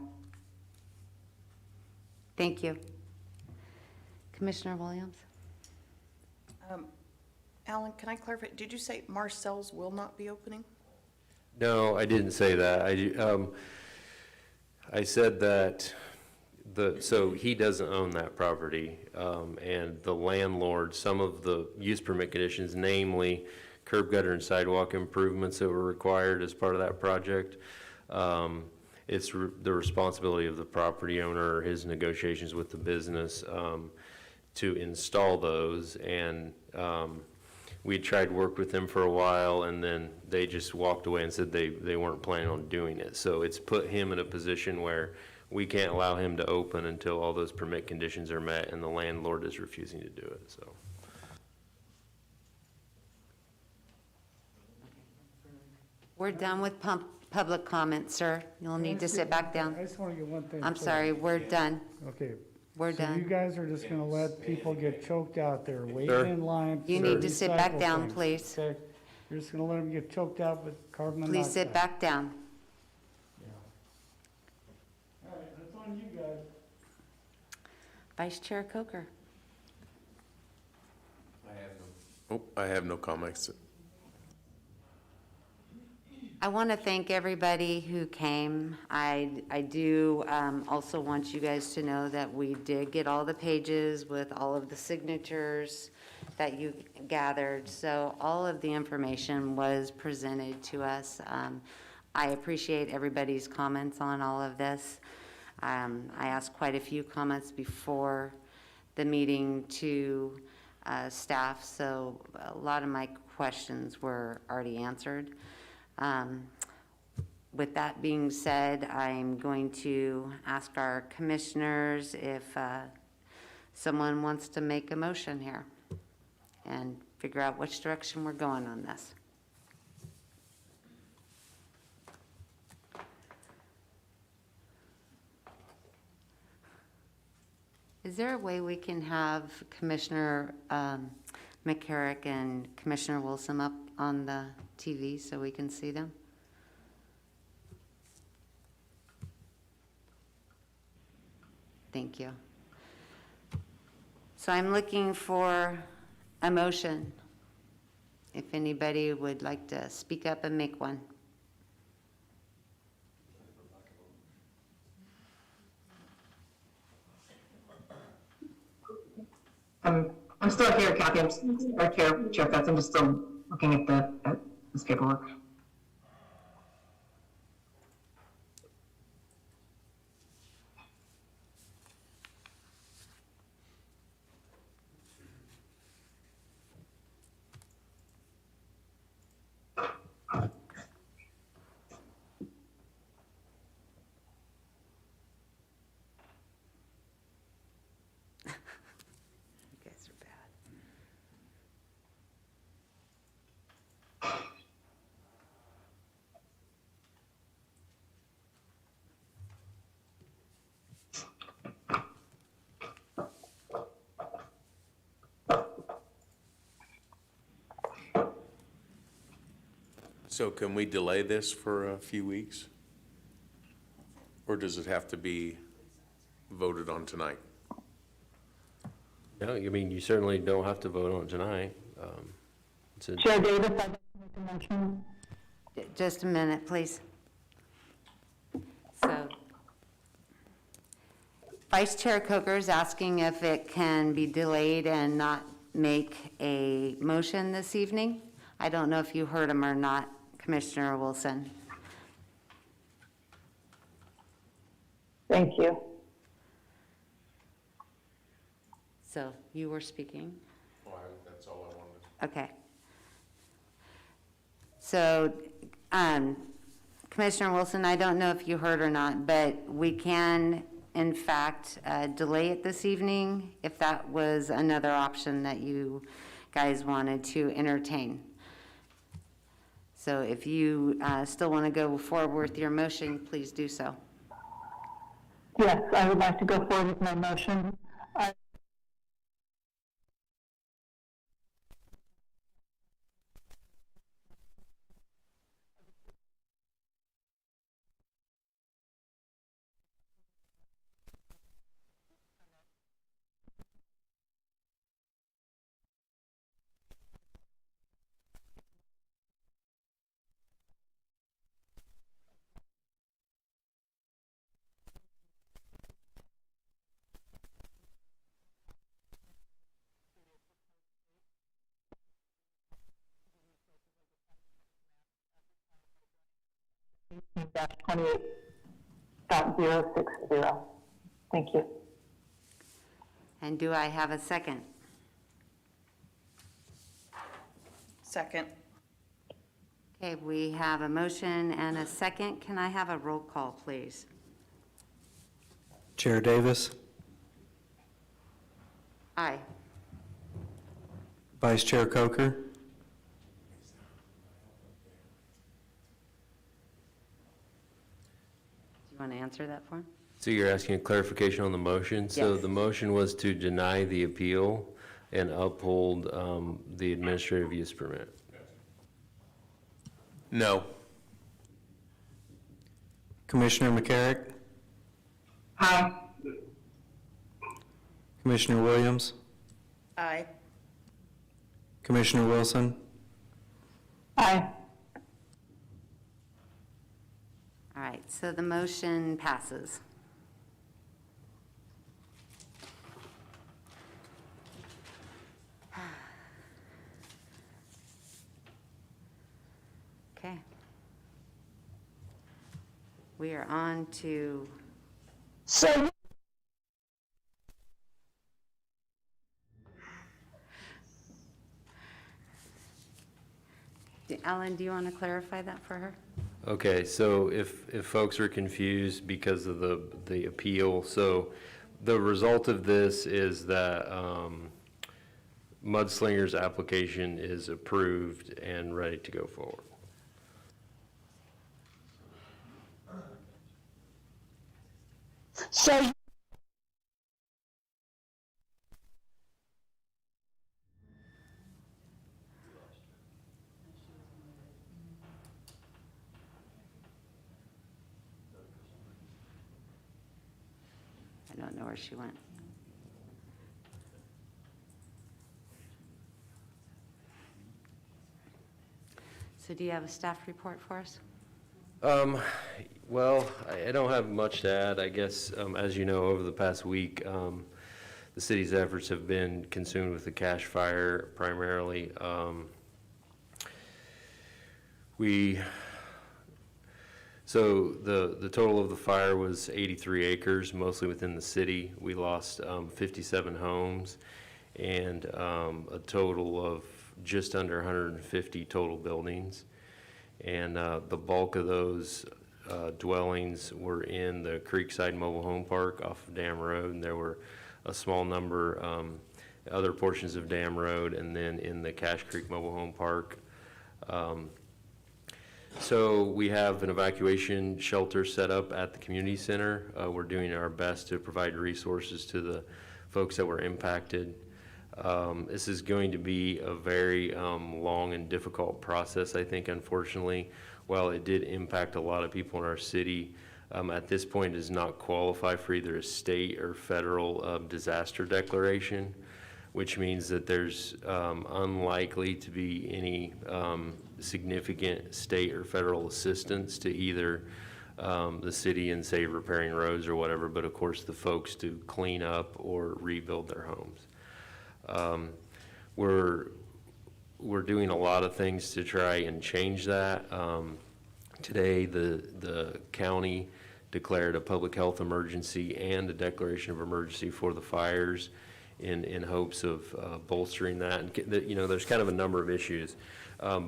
Thank you. Commissioner Williams? Alan, can I clarify, did you say Marcel's will not be opening? No, I didn't say that. I said that so he doesn't own that property, and the landlord, some of the use permit conditions, namely curb gutter and sidewalk improvements that were required as part of that project, it's the responsibility of the property owner or his negotiations with the business to install those. And we tried to work with them for a while, and then they just walked away and said they weren't planning on doing it. So it's put him in a position where we can't allow him to open until all those permit conditions are met, and the landlord is refusing to do it, so. We're done with public comment, sir. You'll need to sit back down. I just want to get one thing. I'm clear. sorry, we're done. Okay. We're So you done. guys are just gonna let people get choked out there, waiting Sir. in line. You for need to sit back recycle down, things, please. okay? You're just gonna let them get choked out with carbon monoxide. Please sit back down. All right, that's on you guys. Vice Chair Coker. I have no comments. I want to thank everybody who came. I do also want you guys to know that we did get all the pages with all of the signatures that you gathered. So all of the information was presented to us. I appreciate everybody's comments on all of this. I asked quite a few comments before the meeting to staff, so a lot of my questions were already answered. With that being said, I'm going to ask our commissioners if someone wants to make a motion here and figure out which direction we're going on this. Is there a way we can have Commissioner McCarrick and Commissioner Wilson up on the TV so we can see them? Thank you. So I'm looking for a motion. If anybody would like to speak up and make one. I'm still here, Kathy. Chair Fetz. I'm just still looking at this paperwork. You guys are bad. So can we delay this for a few weeks? Or does it have to be voted on tonight? No, I mean, you certainly don't have to vote on it tonight. Chair Davis, I'd like to make a motion. Just a minute, please. So, Vice Chair Coker is asking if it can be delayed and not make a motion this evening. I don't know if you heard him or not, Commissioner Wilson. Thank you. So you were speaking? That's all I wanted. Okay. So, Commissioner Wilson, I don't know if you heard or not, but we can, in fact, delay it this evening if that was another option that you guys wanted to entertain. So if you still want to go forward with your motion, please do so. Yes, I would like to go forward with my motion. -28.060. Thank you. And do I have a second? Second. Okay, we have a motion and a second. Can I have a roll call, please? Chair Davis, Aye. Vice Chair Coker, Do you want to answer that for him? So you're asking a clarification on the motion? So Yes. the motion was to deny the appeal and uphold the administrative use permit. No. Commissioner McCarrick, Aye. Commissioner Williams, Aye. Commissioner Wilson, Aye. All right, so the motion passes. Okay. We are on to So, Alan, do you want to clarify that for her? Okay, so if folks are confused because of the appeal, so the result of this is that Mudslinger's application is approved and ready to go forward. so I don't know where she went. So do you have a staff report for us? Well, I don't have much to add. I guess, as you know, over the past week, the city's efforts have been consumed with the cash fire primarily. So the total of the fire was 83 acres, mostly within the city. We lost 57 homes and a total of just under 150 total buildings. And the bulk of those dwellings were in the Creekside Mobile Home Park off of Dam Road, and there were a small number other portions of Dam Road, and then in the Cache Creek Mobile Home Park. So we have an evacuation shelter set up at the community center. We're doing our best to provide resources to the folks that were impacted. This is going to be a very long and difficult process, I think, unfortunately. While it did impact a lot of people in our city, at this point does not qualify for either a state or federal disaster declaration, which means that there's unlikely to be any significant state or federal assistance to either the city and say repairing roads or whatever, but of course the folks to clean up or rebuild their homes. We're doing a lot of things to try and change that. Today, the county declared a public health emergency and a declaration of emergency for the fires in hopes of bolstering that. And, there's kind of a number of issues.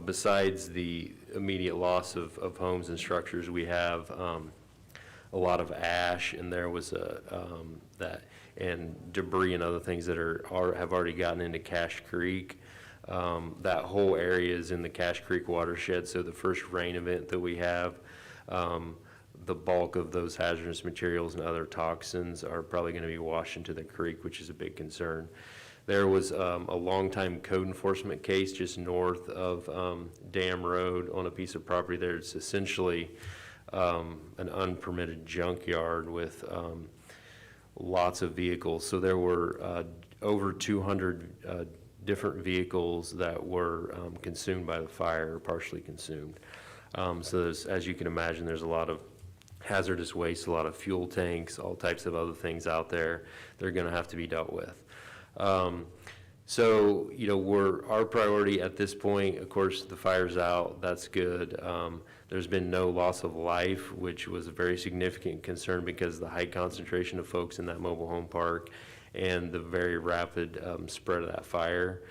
Besides the immediate loss of homes and structures, we have a lot of ash, and there was that, and debris and other things that have already gotten into Cache Creek. That whole area is in the Cache Creek watershed, so the first rain event that we have, the bulk of those hazardous materials and other toxins are probably going to be washed into the creek, which is a big concern. There was a long-time code enforcement case just north of Dam Road on a piece of property there. It's essentially an unpermitted junkyard with lots of vehicles. So there were over 200 different vehicles that were consumed by the fire, or partially consumed. So there's, as you can imagine, there's a lot of hazardous waste, a lot of fuel tanks, all types of other things out there. They're going to have to be dealt with. So, our priority at this point, of course, the fire's out, that's good. There's been no loss of life, which was a very significant concern because of the high concentration of folks in that mobile home park and the very rapid spread of that fire.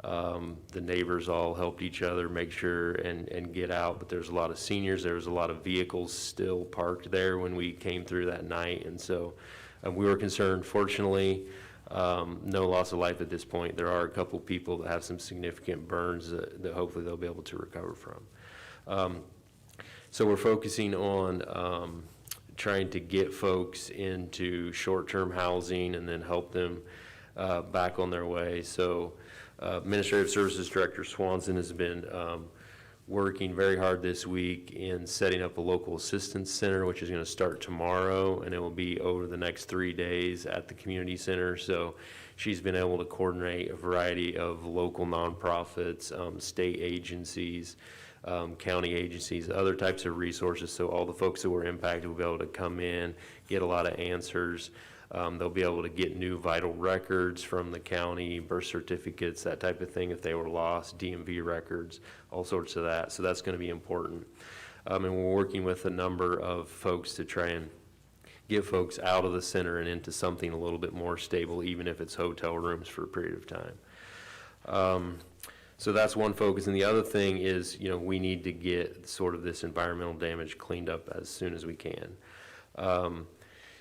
The neighbors all helped each other make sure and get out, but there's a lot of seniors. There was a lot of vehicles still parked there when we came through that night, and so we were concerned. Fortunately, no loss of life at this point. There are a couple people that have some significant burns that hopefully they'll be able to recover from. So we're focusing on trying to get folks into short-term housing and then help them back on their way. So Administrative Services Director Swanson has been working very hard this week in setting up a local assistance center, which is going to start tomorrow, and it will be over the next 3 days at the community center. So she's been able to coordinate a variety of local nonprofits, state agencies, county agencies, other types of resources. So all the folks that were impacted will be able to come in, get a lot of answers. They'll be able to get new vital records from the county, birth certificates, that type of thing if they were lost, DMV records, all sorts of that. So that's going to be important. And we're working with a number of folks to try and get folks out of the center and into something a little bit more stable, even if it's hotel rooms for a period of time. So that's one focus. And the other thing is, we need to get sort of this environmental damage cleaned up as soon as we can.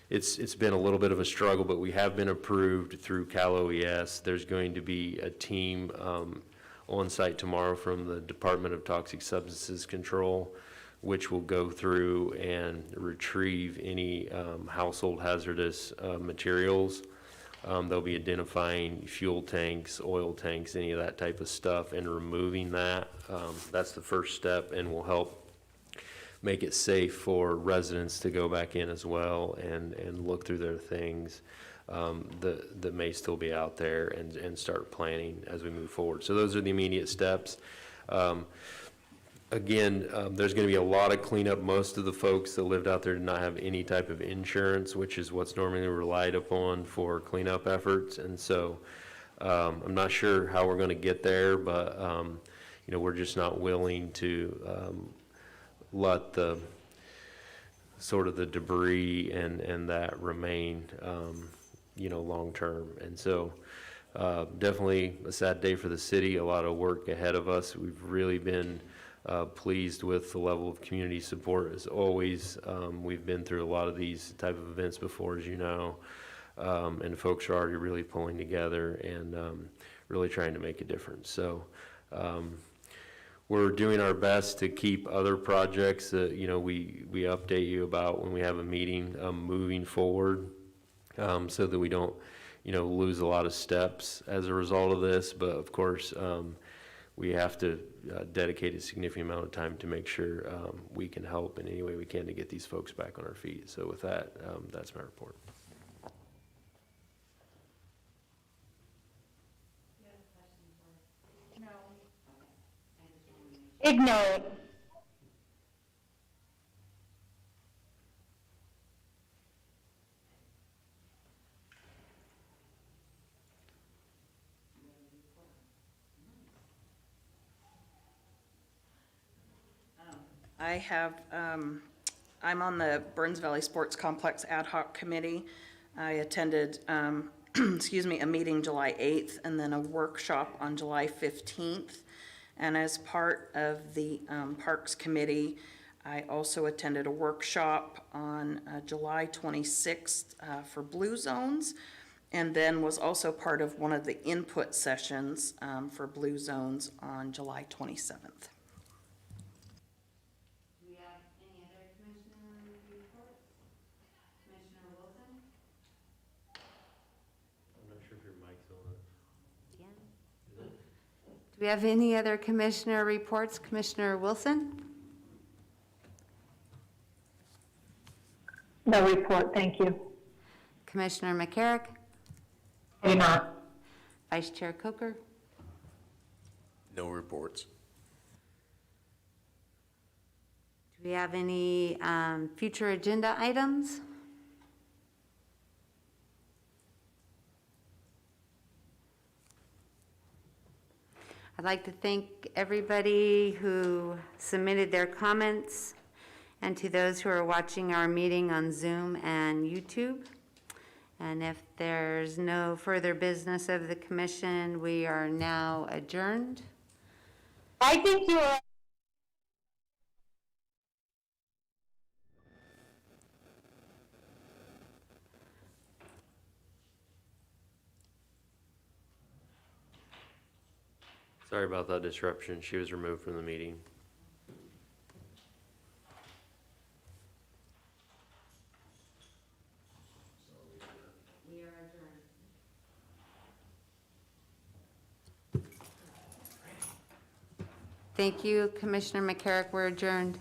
It's been a little bit of a struggle, but we have been approved through Cal OES. There's going to be a team on site tomorrow from the Department of Toxic Substances Control, which will go through and retrieve any household hazardous materials. They'll be identifying fuel tanks, oil tanks, any of that type of stuff, and removing that. That's the first step, and will help make it safe for residents to go back in as well and look through their things that may still be out there and start planning as we move forward. So those are the immediate steps. Again, there's going to be a lot of cleanup. Most of the folks that lived out there did not have any type of insurance, which is what's normally relied upon for cleanup efforts. And so I'm not sure how we're going to get there, but we're just not willing to let the sort of the debris and that remain, long term. And so definitely a sad day for the city, a lot of work ahead of us. We've really been pleased with the level of community support as always. We've been through a lot of these type of events before, as you know, and folks are already really pulling together and really trying to make a difference. So we're doing our best to keep other projects that, we update you about when we have a meeting moving forward, so that we don't, lose a lot of steps as a result of this. But of course, we have to dedicate a significant amount of time to make sure we can help in any way we can to get these folks back on our feet. So with that, that's my report. Ignored. I have, I'm on the Burns Valley Sports Complex Ad Hoc Committee. I attended, excuse me, a meeting July 8th and then a workshop on July 15th. And as part of the Parks Committee, I also attended a workshop on July 26th for Blue Zones, and then was also part of one of the input sessions for Blue Zones on July 27th. Do we have any other commissioner reports? Commissioner Wilson? I'm not sure if your mic's on. Dan? Do we have any other commissioner reports? Commissioner Wilson? No report, thank you. Commissioner McCarrick? I do not. Vice Chair Coker? No reports. Do we have any future agenda items? I'd like to thank everybody who submitted their comments and to those who are watching our meeting on Zoom and YouTube. And if there's no further business of the commission, we are now adjourned. I think you are. Sorry about that disruption. She was removed from the meeting. We are adjourned. Thank you, Commissioner McCarrick. We're adjourned.